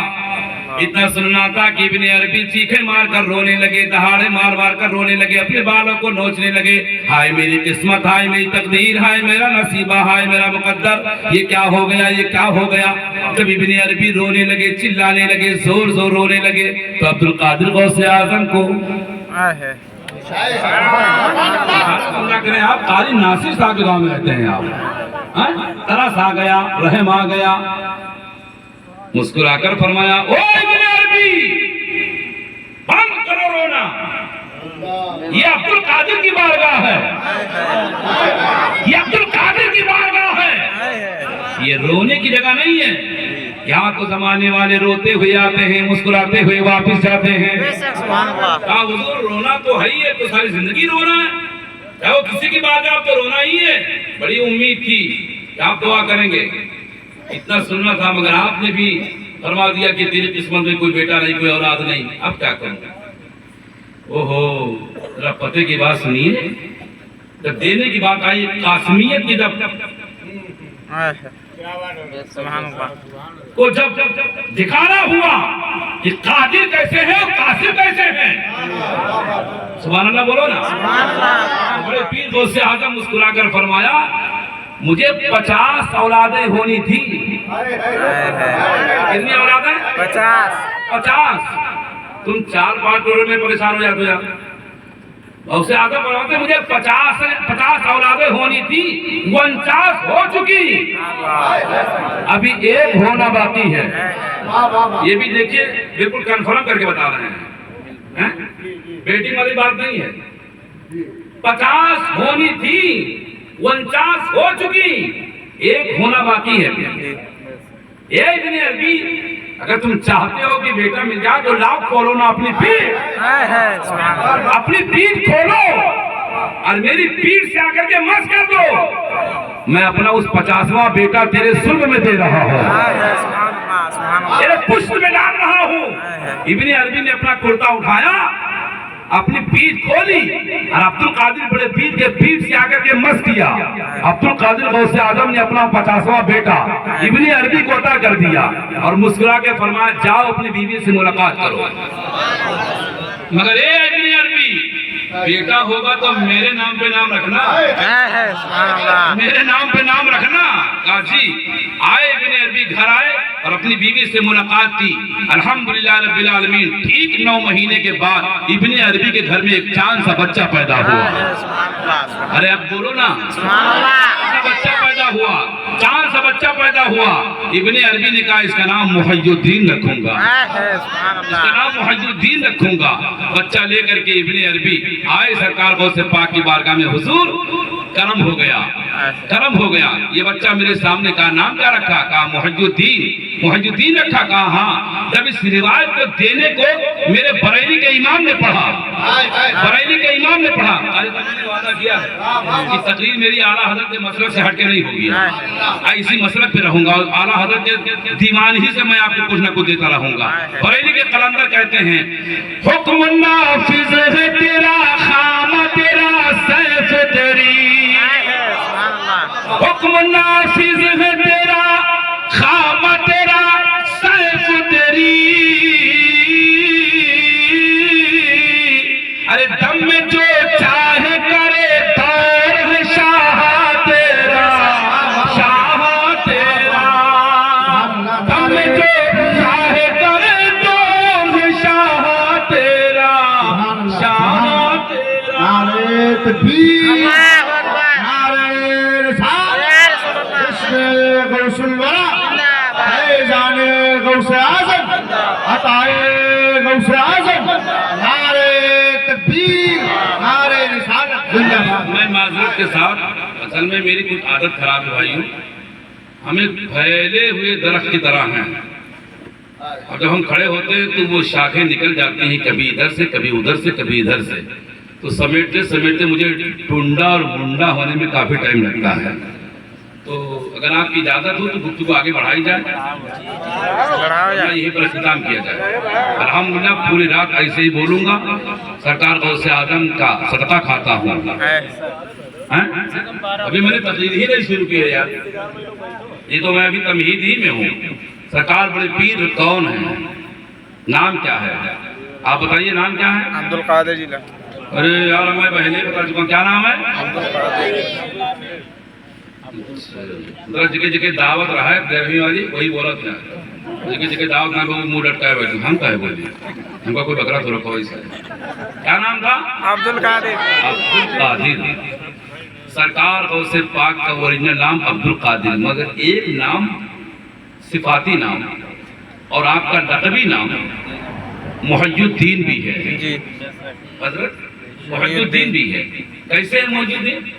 اتنا سننا تھا کہ ابن عربی چیخیں مار کر رونے لگے، دہاڑے مار مار کر رونے لگے، اپنے بالوں کو نوچنے لگے، ہائے میری قسمت، ہائے میری تقدیر، ہائے میرا نصیبہ، ہائے میرا مقدر، یہ کیا ہو گیا، یہ کیا ہو گیا۔ جب ابن عربی رونے لگے، چلانے لگے، زور زور رونے لگے، تو عبد القادر غوث اعظم کو آپ قاری ناصر صاحب کے گاؤں میں رہتے ہیں، آپ ترس آ گیا، رحم آ گیا، مسکرا کر فرمایا، او ابن عربی بند کرو رونا، یہ عبد القادر کی بارگاہ ہے، یہ عبد القادر کی بارگاہ ہے، یہ رونے کی جگہ نہیں ہے۔ یہاں تو زمانے والے روتے ہوئے آتے ہیں، مسکراتے ہوئے واپس جاتے ہیں۔ کہا حضور رونا تو ہے ہی ہے، تو ساری زندگی رونا ہے، چاہے وہ کسی کی بات ہے، آپ تو رونا ہی ہے۔ بڑی امید تھی کہ آپ دعا کریں گے، اتنا سننا تھا، مگر آپ نے بھی فرما دیا کہ تیری قسمت میں کوئی بیٹا نہیں، کوئی اولاد نہیں، اب کیا کروں؟ اوہو، ذرا پتے کی بات سنیے، جب دینے کی بات آئی قاسمیت کی، جب کو جب دکھانا ہوا کہ قادر کیسے ہیں اور قاسم کیسے ہیں، سبحان اللہ بولو نا۔ بڑے پیر غوث اعظم مسکرا کر فرمایا، مجھے 50 اولادیں ہونی تھی۔ کتنی اولادیں؟ 50۔ تم 4-5 کروڑ میں پریشان ہو جاتے ہو یار۔ غوث اعظم فرماتے مجھے 50 اولادیں ہونی تھی، 49 ہو چکی، ابھی ایک ہونا باقی ہے۔ یہ بھی دیکھیے، بالکل کنفرم کر کے بتا رہے ہیں، بیٹنگ والی بات نہیں ہے۔ 50 ہونی تھی، 49 ہو چکی، ایک ہونا باقی ہے۔ اے ابن عربی، اگر تم چاہتے ہو کہ بیٹا مل جائے تو لاؤ کھولو نا اپنی پیٹھ، اپنی پیٹھ کھولو اور میری پیٹھ سے آ کر کے مس کر دو، میں اپنا اس 50واں بیٹا تیرے صلب میں دے رہا ہوں، تیرے پشت میں ڈال رہا ہوں۔ ابن عربی نے اپنا کرتا اٹھایا، اپنی پیٹھ کھولی اور عبد القادر بڑے پیر کے پیٹھ سے آ کر کے مس کیا۔ عبد القادر غوث اعظم نے اپنا 50واں بیٹا ابن عربی کو عطا کر دیا اور مسکرا کے فرمایا، جاؤ اپنی بیوی سے ملاقات کرو۔ مگر اے ابن عربی، بیٹا ہوگا تو میرے نام پہ نام رکھنا، میرے نام پہ نام رکھنا۔ کہا جی۔ آئے ابن عربی، گھر آئے اور اپنی بیوی سے ملاقات کی۔ الحمدللہ رب العالمین، ٹھیک 9 مہینے کے بعد ابن عربی کے گھر میں ایک چاند سا بچہ پیدا ہوا۔ ارے اب بولو نا، بچہ پیدا ہوا، چاند سا بچہ پیدا ہوا۔ ابن عربی نے کہا اس کا نام محی الدین رکھوں گا، اس کا نام محی الدین رکھوں گا۔ بچہ لے کر کے ابن عربی آئے سرکار غوث پاک کی بارگاہ میں، حضور کرم ہو گیا، کرم ہو گیا، یہ بچہ میرے سامنے، کہا نام کیا رکھا؟ کہا محی الدین۔ محی الدین رکھا؟ کہا ہاں۔ جب اس روایت کو دینے کو میرے بریلی کے امام نے پڑھا، بریلی کے امام نے پڑھا، میں نے وعدہ کیا ہے کہ تقریر میری اعلیٰ حضرت کے مسلک سے ہٹ کے نہیں ہوگی، اسی مسلک پہ رہوں گا، اور اعلیٰ حضرت کے دیوان ہی سے میں آپ کو کچھ نہ کچھ دیتا رہوں گا۔ بریلی کے قلندر کہتے ہیں، حکم نافذ ہے تیرا، خام تیرا، سیف تیری، حکم نافذ ہے تیرا، خام تیرا، سیف تیری، ارے دم میں جو چاہے کرے، دور ہے شاہ تیرا، شاہ تیرا، دم میں جو چاہے کرے، دور ہے شاہ تیرا، شاہ تیرا۔ نعرہ تکبیر، نعرہ رسالت، جشن غوث الورا، فیضان غوث اعظم، عطائے غوث اعظم، نعرہ تکبیر، نعرہ رسالت، زندہ باد۔ میں معذرت کے ساتھ، اصل میں میری کچھ عادت خراب ہے بھائیوں، ہمیں پھیلے ہوئے درخت کی طرح ہیں، اور جب ہم کھڑے ہوتے ہیں تو وہ شاخیں نکل جاتی ہیں، کبھی ادھر سے، کبھی ادھر سے، کبھی ادھر سے، تو سمیٹتے سمیٹتے مجھے ٹنڈا اور منڈا ہونے میں کافی ٹائم لگتا ہے۔ تو اگر آپ کی اجازت ہو تو گفتگو آگے بڑھائی جائے، بڑھاؤ جائے۔ یہیں پر اختتام کیا جائے۔ الحمدللہ پوری رات ایسے ہی بولوں گا، سرکار غوث اعظم کا صدقہ کھاتا ہوں۔ ابھی میں نے تقریر ہی نہیں شروع کی ہے یار، یہ تو میں ابھی تمہید ہی میں ہوں۔ سرکار بڑے پیر کون ہیں؟ نام کیا ہے؟ آپ بتائیے نام کیا ہے؟ عبد القادر جی ارے یار میں پہلے بتا چکا ہوں، کیا نام ہے؟ جگہ جگہ دعوت رہا ہے گرمی والی، وہی بولا تھا جگہ جگہ دعوت نہ منہ لٹکائے بیٹھے، ہم کا ہے بولیے، ہم کا کوئی بکرا تو رکھا اس کا کیا نام تھا؟ عبد القادر۔ عبد القادر۔ سرکار غوث پاک کا اوریجنل نام عبد القادر، مگر ایک نام صفاتی نام اور آپ کا لقبی نام محی الدین بھی ہے۔ جی حضرت محی الدین بھی ہے۔ کیسے ہے محی الدین؟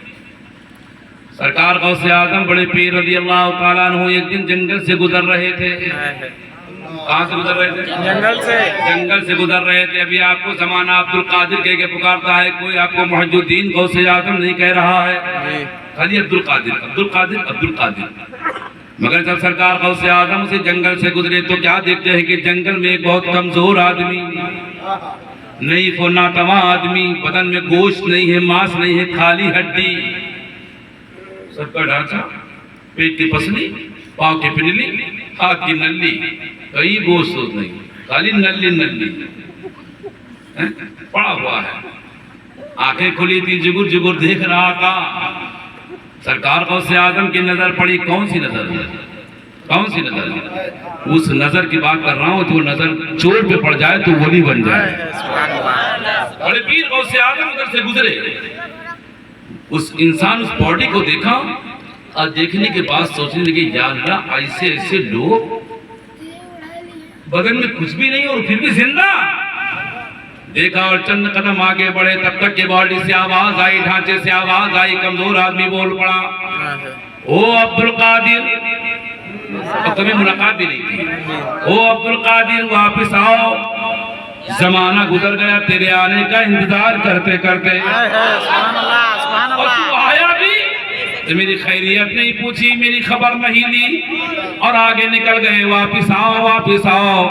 سرکار غوث اعظم بڑے پیر رضی اللہ تعالیٰ عنہ ایک دن جنگل سے گزر رہے تھے۔ کہاں سے گزر رہے تھے؟ جنگل سے۔ جنگل سے گزر رہے تھے۔ ابھی آپ کو زمانہ عبد القادر کہہ کے پکارتا ہے، کوئی آپ کو محی الدین غوث اعظم نہیں کہہ رہا ہے، خالی عبد القادر عبد القادر عبد القادر۔ مگر جب سرکار غوث اعظم سے جنگل سے گزرے تو کیا دیکھتے ہیں کہ جنگل میں ایک بہت کمزور آدمی، نہیں کو ناتواں آدمی، بدن میں گوشت نہیں ہے، ماس نہیں ہے، خالی ہڈی، سب کا ڈھانچہ، پیٹ کی پسلی، پاؤں کی پنلی، ہاتھ کی نلی، کئی گوشت نہیں، خالی نلی نلی پڑا ہوا ہے۔ آنکھیں کھلی تھی، جگر جگر دیکھ رہا تھا۔ سرکار غوث اعظم کی نظر پڑی، کون سی نظر ہے؟ کون سی نظر ہے؟ اس نظر کی بات کر رہا ہوں، جو نظر چور پہ پڑ جائے تو ولی بن جائے۔ بڑے پیر غوث اعظم ادھر سے گزرے، اس انسان اس باڈی کو دیکھا اور دیکھنے کے بعد سوچنے لگے، یا اللہ ایسے ایسے لوگ بدن میں کچھ بھی نہیں اور پھر بھی زندہ۔ دیکھا اور چند قدم آگے بڑھے، تب تک کہ باڈی سے آواز آئی، ڈھانچے سے آواز آئی، کمزور آدمی بول پڑا، او عبد القادر، اور کبھی ملاقات بھی نہیں تھی، او عبد القادر واپس آؤ، زمانہ گزر گیا تیرے آنے کا انتظار کرتے کرتے، اور تو آیا بھی تو میری خیریت نہیں پوچھی، میری خبر نہیں لی اور آگے نکل گئے، واپس آؤ واپس آؤ۔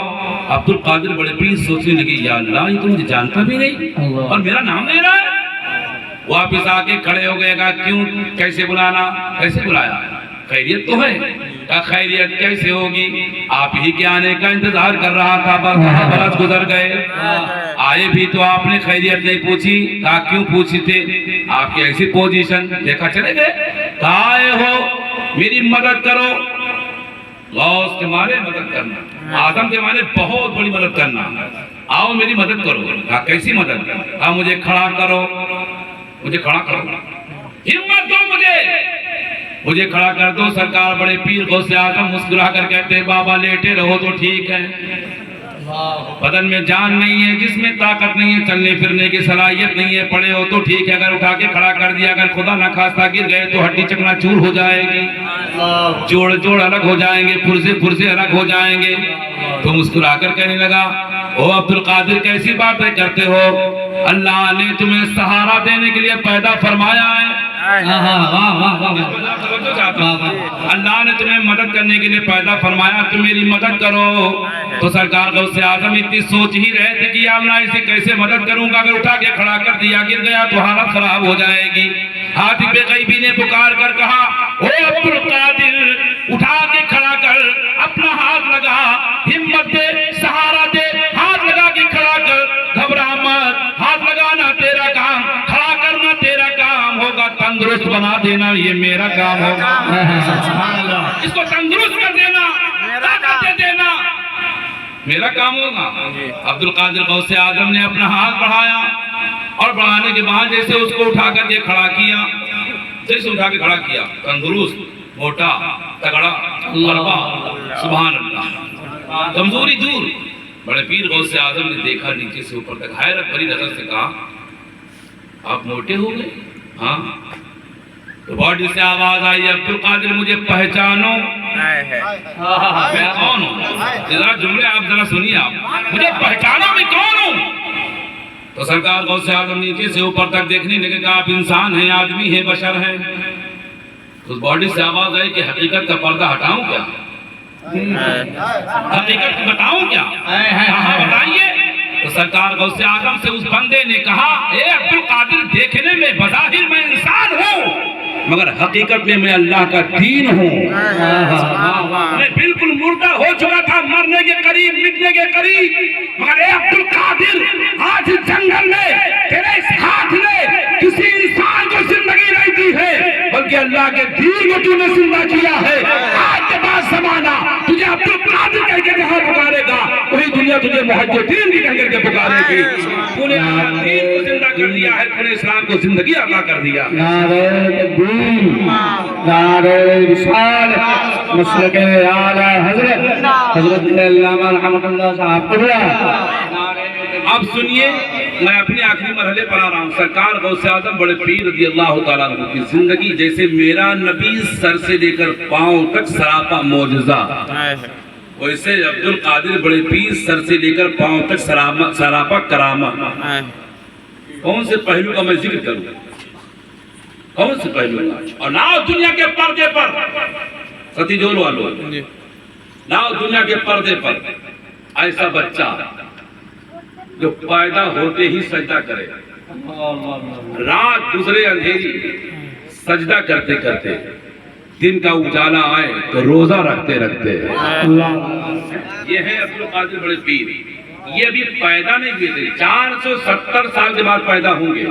عبد القادر بڑے پیر سوچنے لگے، یا اللہ یہ تو مجھے جانتا بھی نہیں اور میرا نام لے رہا ہے۔ واپس آ کے کھڑے ہو گئے، کہا کیوں، کیسے بلانا، کیسے بلایا؟ خیریت تو ہے۔ کہا خیریت کیسے ہوگی، آپ ہی کے آنے کا انتظار کر رہا تھا، برس گزر گئے، آئے بھی تو آپ نے خیریت نہیں پوچھی۔ کہا کیوں پوچھی تھے، آپ کی ایسی پوزیشن دیکھا چلے گئے۔ کہا آئے ہو میری مدد کرو، غوث کے معنی مدد کرنا، اعظم کے معنی بہت بڑی مدد کرنا، آؤ میری مدد کرو۔ کہا کیسی مدد؟ کہا مجھے کھڑا کرو، مجھے کھڑا کرو، ہمت دو مجھے کھڑا کر دو۔ سرکار بڑے پیر غوث اعظم مسکرا کر کہتے ہیں، بابا لیٹے رہو تو ٹھیک ہے، بدن میں جان نہیں ہے، جس میں طاقت نہیں ہے، چلنے پھرنے کی صلاحیت نہیں ہے، پڑے ہو تو ٹھیک ہے، اگر اٹھا کے کھڑا کر دیا، اگر خدا نہ خواستہ گر گئے تو ہڈی چکنا چور ہو جائے گی، جوڑ جوڑ الگ ہو جائیں گے، پرزے پرزے الگ ہو جائیں گے۔ تو مسکرا کر کہنے لگا، او عبد القادر کیسی باتیں کرتے ہو، اللہ نے تمہیں سہارا دینے کے لیے پیدا فرمایا ہے، اللہ نے تمہیں مدد کرنے کے لیے پیدا فرمایا، تم میری مدد کرو۔ تو سرکار غوث اعظم اتنی سوچ ہی رہے تھے کہ یا اللہ اسے کیسے مدد کروں گا، اگر اٹھا کے کھڑا کر دیا گر گیا تو حالت خراب ہو جائے گی۔ حاتم غیبی نے پکار کر کہا، او عبد القادر اٹھا کے کھڑا کر، اپنا ہاتھ لگا، ہمت دے، سہارا دے، ہاتھ لگا کے کھڑا کر، گھبرا مت، ہاتھ لگانا تیرا کام، کھڑا کرنا تیرا کام ہوگا، تندرست بنا دینا یہ میرا کام ہوگا، اس کو تندرست کر دینا، طاقت دے دینا میرا کام ہوگا۔ عبد القادر غوث اعظم نے اپنا ہاتھ بڑھایا اور بڑھانے کے بعد جیسے اس کو اٹھا کر کے کھڑا کیا، جیسے اٹھا کے کھڑا کیا، تندرست، موٹا، تگڑا، مربع، سبحان اللہ، کمزوری دور۔ بڑے پیر غوث اعظم نے دیکھا نیچے سے اوپر تک، حیرت بھری نظر سے کہا، آپ موٹے ہو گئے؟ ہاں۔ تو باڈی سے آواز آئی، عبد القادر مجھے پہچانو، میں کون ہوں؟ ذرا جملے آپ ذرا سنیے، آپ مجھے پہچانو میں کون ہوں؟ تو سرکار غوث اعظم نیچے سے اوپر تک دیکھنے لگے، کہا آپ انسان ہیں، آدمی ہیں، بشر ہیں، اس باڈی سے آواز آئی کہ حقیقت کا پردہ ہٹاؤں کیا؟ حقیقت بتاؤں کیا؟ کہاں بتائیے؟ تو سرکار غوث اعظم سے اس بندے نے کہا اے عبد القادر دیکھنے میں بظاہر میں انسان ہوں مگر حقیقت میں اللہ کا دین ہوں. میں بالکل مردہ ہو چکا تھا, مرنے کے قریب, مٹنے کے قریب, مگر اے عبد القادر آج جنگل میں تیرے اس ہاتھ نے کسی انسان کو زندگی نہیں دی ہے بلکہ اللہ کے دین کو تو نے زندہ کیا ہے. آج کے بعد زمانہ تجھے عبد القادر کہہ کے جہاں پکارے گا وہی دنیا تجھے محجدین بھی کہہ کے پکارے گی. تو نے دین کو زندہ کر دیا ہے, تو نے اسلام کو زندگی عطا کر دیا. نعرہ تکبیر, نعرہ رسالت, مسلک اعلی حضرت علامہ رحمۃ اللہ صاحب قبلہ. اب سنیے, میں اپنے آخری مرحلے پر آ رہا ہوں. سرکار غوث اعظم بڑے پیر رضی اللہ تعالیٰ عنہ کی زندگی جیسے میرا نبی سر سے لے کر پاؤں تک سراپا معجزہ, ویسے عبد القادر بڑے پیر سر سے لے کر پاؤں تک سراپا کرامت. کون سے پہلو کا میں ذکر کروں؟ کون سے پہلو کا؟ اور لاؤ دنیا کے پردے پر, ستی جول والو, لاؤ دنیا کے پردے پر ایسا بچہ جو پیدا ہوتے ہی سجدہ کرے, رات گزرے اندھیری سجدہ کرتے کرتے, دن کا اجالا آئے تو روزہ رکھتے رکھتے. یہ ہے عبد القادر بڑے پیر. یہ بھی پیدا نہیں ہوئے تھے, 470 سال کے بعد پیدا ہوں گے.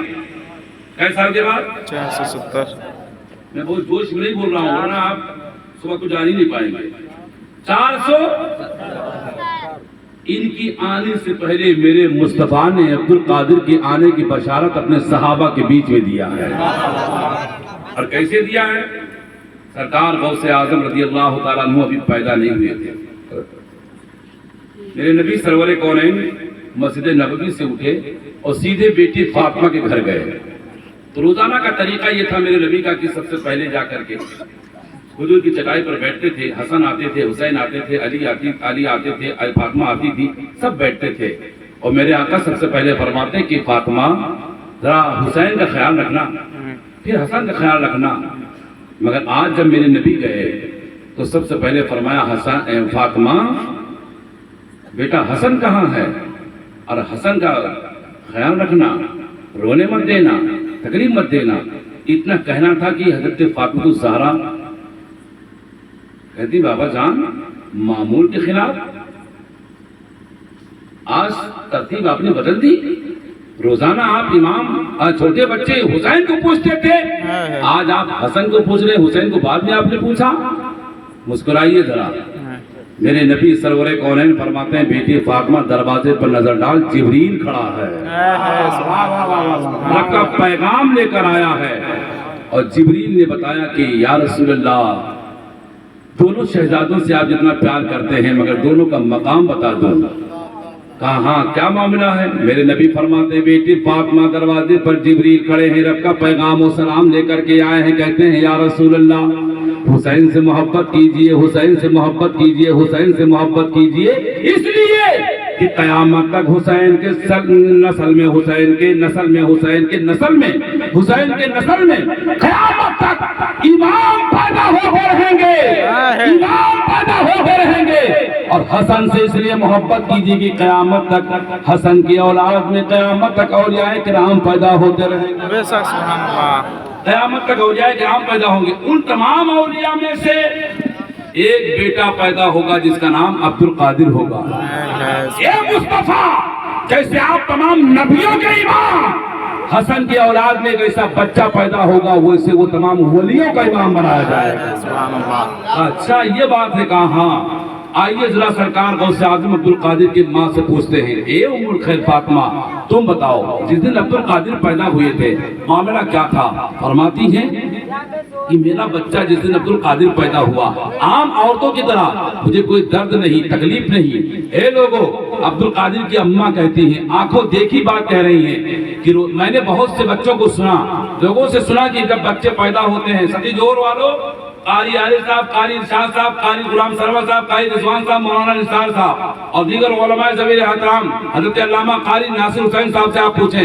کئی سال کے بعد؟ 470. میں بہت جوش میں نہیں بول رہا ہوں, ورنہ آپ صبح کو جان ہی نہیں پائیں گے. 400. ان کی آنے سے پہلے میرے مصطفیٰ نے عبد القادر کے آنے کی بشارت اپنے صحابہ کے بیچ میں دیا ہے. اور کیسے دیا ہے؟ سرکار غوث اعظم رضی اللہ تعالیٰ عنہ ابھی پیدا نہیں ہوئے تھے. میرے نبی سرور کونین مسجد نبوی سے اٹھے اور سیدھے بیٹی فاطمہ کے گھر گئے. تو روزانہ کا طریقہ یہ تھا میرے نبی کا کہ سب سے پہلے جا کر کے حضور کی چٹائی پر بیٹھتے تھے. حسن آتے تھے, حسین آتے تھے, علی آتے تھے, فاطمہ آتی تھی, سب بیٹھتے تھے. اور میرے آقا سب سے پہلے فرماتے کہ فاطمہ ذرا حسین کا خیال رکھنا, پھر حسن کا خیال رکھنا. مگر آج جب میرے نبی گئے تو سب سے پہلے فرمایا فاطمہ بیٹا حسن کہاں ہے, اور حسن کا خیال رکھنا, رونے مت دینا, تکلیف مت دینا. اتنا کہنا تھا کہ حضرت فاطمہ الزہرا کہتی بابا جان معمول کے خلاف آج ترتیب آپ نے بدل دی. روزانہ آپ امام چھوٹے بچے حسین کو پوچھتے تھے, آج آپ حسن کو پوچھ رہے, حسین کو بعد میں آپ نے پوچھا. مسکرائیے ذرا. میرے نبی سرور کونین فرماتے ہیں بیٹی فاطمہ دروازے پر نظر ڈال, جبریل کھڑا ہے, رب کا پیغام لے کر آیا ہے. اور جبریل نے بتایا کہ یا رسول اللہ دونوں شہزادوں سے آپ جتنا پیار کرتے ہیں مگر دونوں کا مقام بتا دو. کہا ہاں کیا معاملہ ہے؟ میرے نبی فرماتے ہیں بیٹی فاطمہ دروازے پر جبریل کھڑے ہیں, رب کا پیغام و سلام لے کر کے آئے ہیں. کہتے ہیں یا رسول اللہ حسین سے محبت کیجئے, حسین سے محبت کیجئے, حسین سے محبت کیجئے, اس لیے کہ قیامت تک حسین کے نسل میں, حسین کے نسل میں, حسین کے نسل میں, حسین کے نسل میں قیامت تک امام پیدا ہو رہیں گے, امام پیدا ہو رہیں گے. اور حسن سے اس لیے محبت کیجئے کہ قیامت تک حسن کی اولاد میں قیامت تک اولیاء کرام پیدا ہوتے رہیں گے. بے شک سبحان اللہ. قیامت تک اولیاء کرام پیدا ہوں گے. ان تمام اولیاء میں سے ایک بیٹا پیدا ہوگا جس کا نام عبد القادر ہوگا. اے مصطفیٰ جیسے آپ تمام نبیوں کے امام, حسن کی اولاد میں ایک ایسا بچہ پیدا ہوگا ویسے وہ تمام ولیوں کا امام بنایا جائے گا. سبحان اللہ. اچھا یہ بات ہے. کہا ہاں. آئیے ذرا سرکار غوث اعظم عبد القادر کی ماں سے پوچھتے ہیں, اے ام الخیر فاطمہ تم بتاؤ جس دن عبد القادر پیدا ہوئے تھے معاملہ کیا تھا؟ فرماتی ہیں کہ میرا بچہ جس دن عبد القادر پیدا ہوا عام عورتوں کی طرح مجھے کوئی درد نہیں, تکلیف نہیں. اے لوگوں, عبد القادر کی اماں کہتی ہیں, آنکھوں دیکھی بات کہہ رہی ہیں کہ میں نے بہت سے بچوں کو سنا, لوگوں سے سنا کہ جب بچے پیدا ہوتے ہیں ستی جور والوں, قاری عارف صاحب, قاری ارشاد صاحب, قاری غلام سرور صاحب, قاری رضوان صاحب, مولانا نثار صاحب اور دیگر علماء ذوی احترام حضرت علامہ قاری ناصر حسین صاحب سے آپ پوچھیں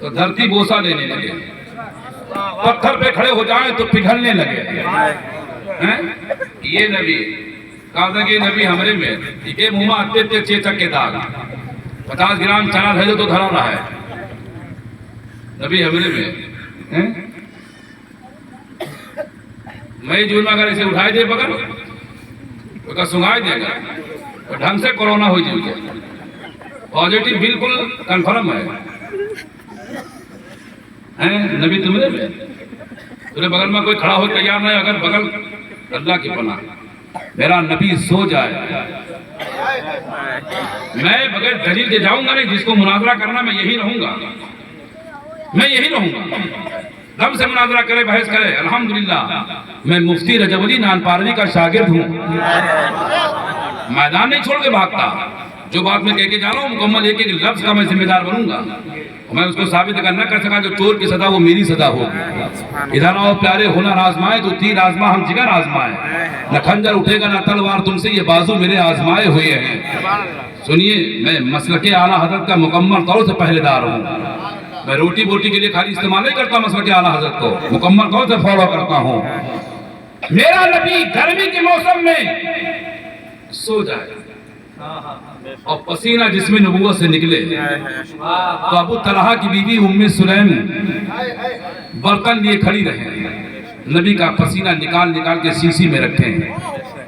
تو دھرتی بوسہ لینے لگے، پتھر پہ کھڑے ہو جائیں تو پگھلنے لگے۔ یہ نبی کہا تھا کہ یہ نبی ہمارے میں یہ منہ میں آتے تھے چیچک کے داغ، 50 گرام چنا بھیجو تو دھرا رہا ہے نبی ہمارے میں۔ میں جون میں اگر اسے اٹھائے دے بغل تو کا سنگائے دے گا تو ڈھنگ سے کورونا ہو جائے گا، پازیٹیو بالکل کنفرم ہے۔ نبی تمہارے میں تمہیں بغل میں کوئی کھڑا ہو تیار نہیں، اگر بغل اللہ کی پناہ میرا نبی سو جائے میں بغیر دلیل کے جاؤں گا نہیں، جس کو مناظرہ کرنا میں یہی رہوں گا، میں یہی رہوں گا، دم سے مناظرہ کرے بحث کرے۔ الحمدللہ میں مفتی رجب علی نانپاروی کا شاگرد ہوں، میدان نہیں چھوڑ کے بھاگتا، جو بات میں کہہ کے جا رہا ہوں مکمل ایک ایک لفظ کا میں ذمہ دار بنوں گا، میں اس کو ثابت اگر نہ کر سکا جو چور کی سزا وہ میری سزا ہوگی۔ ادھر آؤ پیارے ہنر آزمائے تو تیر آزما ہم جگر آزمائے، نہ خنجر اٹھے گا نہ تلوار تم سے، یہ بازو میرے آزمائے ہوئے ہیں۔ سنیے میں مسلک اعلیٰ حضرت کا مکمل طور سے پہلے دار ہوں، میں روٹی بوٹی کے لیے خالی استعمال نہیں کرتا، مسلک اعلیٰ حضرت کو مکمل طور سے فالو کرتا ہوں۔ میرا نبی گرمی کے موسم میں سو جائے اور پسینہ جسم نبوت سے نکلے تو ابو طلحہ کی بیوی ام سلیم برتن لیے کھڑی رہے، نبی کا پسینہ نکال نکال کے سیسی میں رکھیں،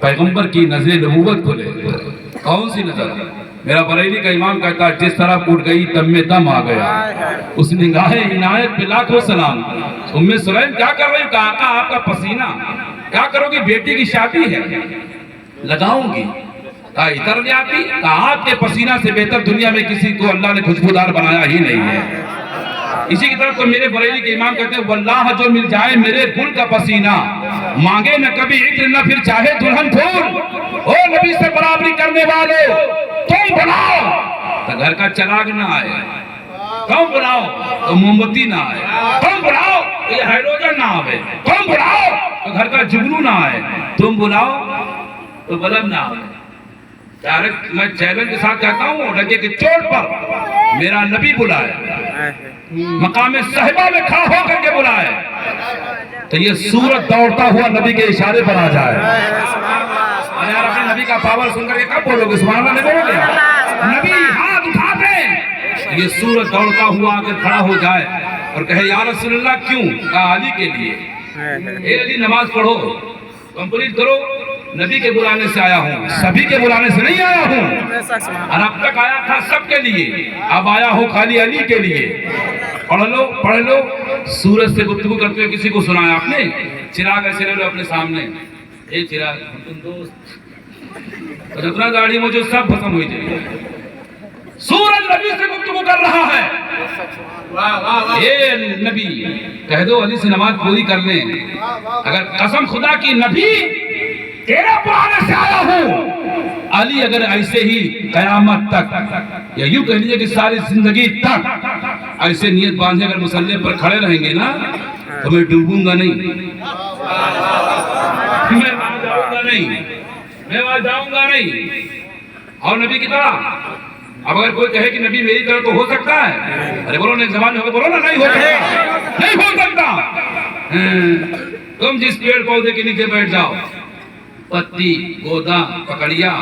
پیغمبر کی نظر نبوت کھلے۔ کون سی نظر؟ میرا بریلی کا امام کہتا ہے جس طرح ٹوٹ گئی دم میں دم آ گیا، اس نگاہ عنایت پہ لاکھوں سلام۔ ام سلیم کیا کر رہی؟ کہا آقا آپ کا پسینہ کیا کرو گی؟ بیٹی کی شادی ہے لگاؤں گی۔ کہا اتر لے آتی؟ کہا آپ کے پسینہ سے بہتر دنیا میں کسی کو اللہ نے خوشبودار بنایا ہی نہیں ہے۔ اسی کی طرف تو میرے بریلی کے امام کہتے ہیں واللہ جو مل جائے میرے گل کا پسینہ، مانگے نہ کبھی عطر نہ پھر چاہے دلہن پھول، او نبی سے برابری کرنے والے تم بناؤ تو گھر کا چراغ نہ آئے، تم بناؤ تو موم بتی نہ آئے، تم بناؤ تو یہ ہائیڈروجن نہ آئے، تم بناؤ تو گھر کا جگنو نہ آئے، تم بناؤ تو بلب نہ آئے۔ ڈائریکٹ میں چیلنج کے ساتھ کہتا ہوں ڈگے کے چوٹ پر میرا نبی بلائے، مقام صحبہ میں کھڑا ہو کر کے بلائے تو یہ سورج دوڑتا ہوا نبی کے اشارے پر آ جائے۔ اور یار اپنے نبی کا پاور سن کر کے کب بولو گے؟ سبحان اللہ نہیں بولو گے؟ نبی ہاتھ اٹھا دے، یہ سورج دوڑتا ہوا آ کر کھڑا ہو جائے اور کہے یا رسول اللہ کیوں؟ کہا علی کے لیے، اے علی نماز پڑھو، کمپلیٹ کرو، نبی کے بلانے سے آیا ہوں، سبھی کے بلانے سے نہیں آیا ہوں، اور اب تک آیا تھا سب کے لیے، اب آیا ہوں خالی علی کے لیے۔ پڑھ لو۔ سورج سے گفتگو کرتے ہوئے کسی کو سنایا آپ نے؟ چراغ ایسے لے لو اپنے سامنے، اے چراغ تم دوست، اور جتنا گاڑی مجھے سب ختم ہوئی جائے۔ سورج نبی سے گفتگو کر رہا ہے، اے نبی کہہ دو علی سے نماز پوری کر لیں، اگر قسم خدا کی نبی تیرے بلانے سے آیا ہوں، علی اگر ایسے ہی قیامت تک یا یوں کہہ لیجئے کہ ساری زندگی تک ایسے نیت باندھے اگر مسلح پر کھڑے رہیں گے نا تو میں ڈوبوں گا نہیں، میں وہاں جاؤں گا نہیں، میں وہاں جاؤں گا نہیں۔ اور نبی کی طرح اب اگر کوئی کہے کہ نبی میری طرح تو ہو سکتا ہے، ارے بولو نا ایک زبان میں بولو نا، نہیں ہو سکتا، نہیں ہو سکتا۔ تم جس پیڑ پودے کے نیچے بیٹھ جاؤ، پتی گودا پکڑیا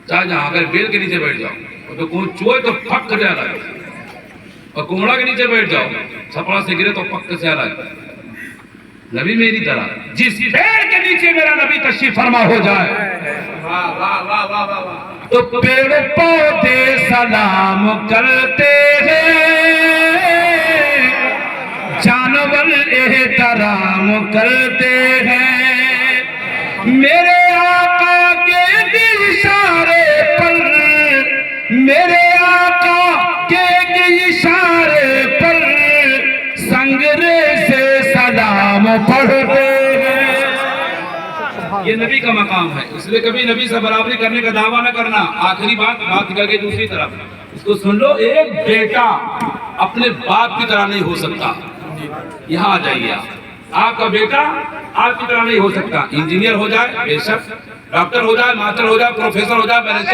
چاہے جہاں، اگر بیل کے نیچے بیٹھ جاؤ تو کوئی چوہے تو پھک سے آ رہا ہے، اور کومڑا کے نیچے بیٹھ جاؤ چھپڑا سے گرے تو پک سے آ رہا ہے۔ نبی میری طرح جس پیڑ کے نیچے میرا نبی تشریف فرما ہو جائے تو پیڑ پودے سلام کرتے ہیں، جانور احترام کرتے ہیں، میرے آقا کے اشارے پر، میرے آقا کے اشارے پر سنگرے سے سلام پڑھتے ہیں۔ یہ نبی کا مقام ہے، اس لیے کبھی نبی سے برابری کرنے کا دعویٰ نہ کرنا۔ آخری بات کر کے دوسری طرف اس کو سن لو، ایک بیٹا اپنے باپ کی طرح نہیں ہو سکتا۔ یہاں آ جائیے، آپ کا بیٹا آپ کی طرح نہیں ہو سکتا۔ انجینئر ہو جائے بے شک، ڈاکٹر ہو جائے، ماسٹر ہو جائے، پروفیسر ہو جائے، بیرسٹر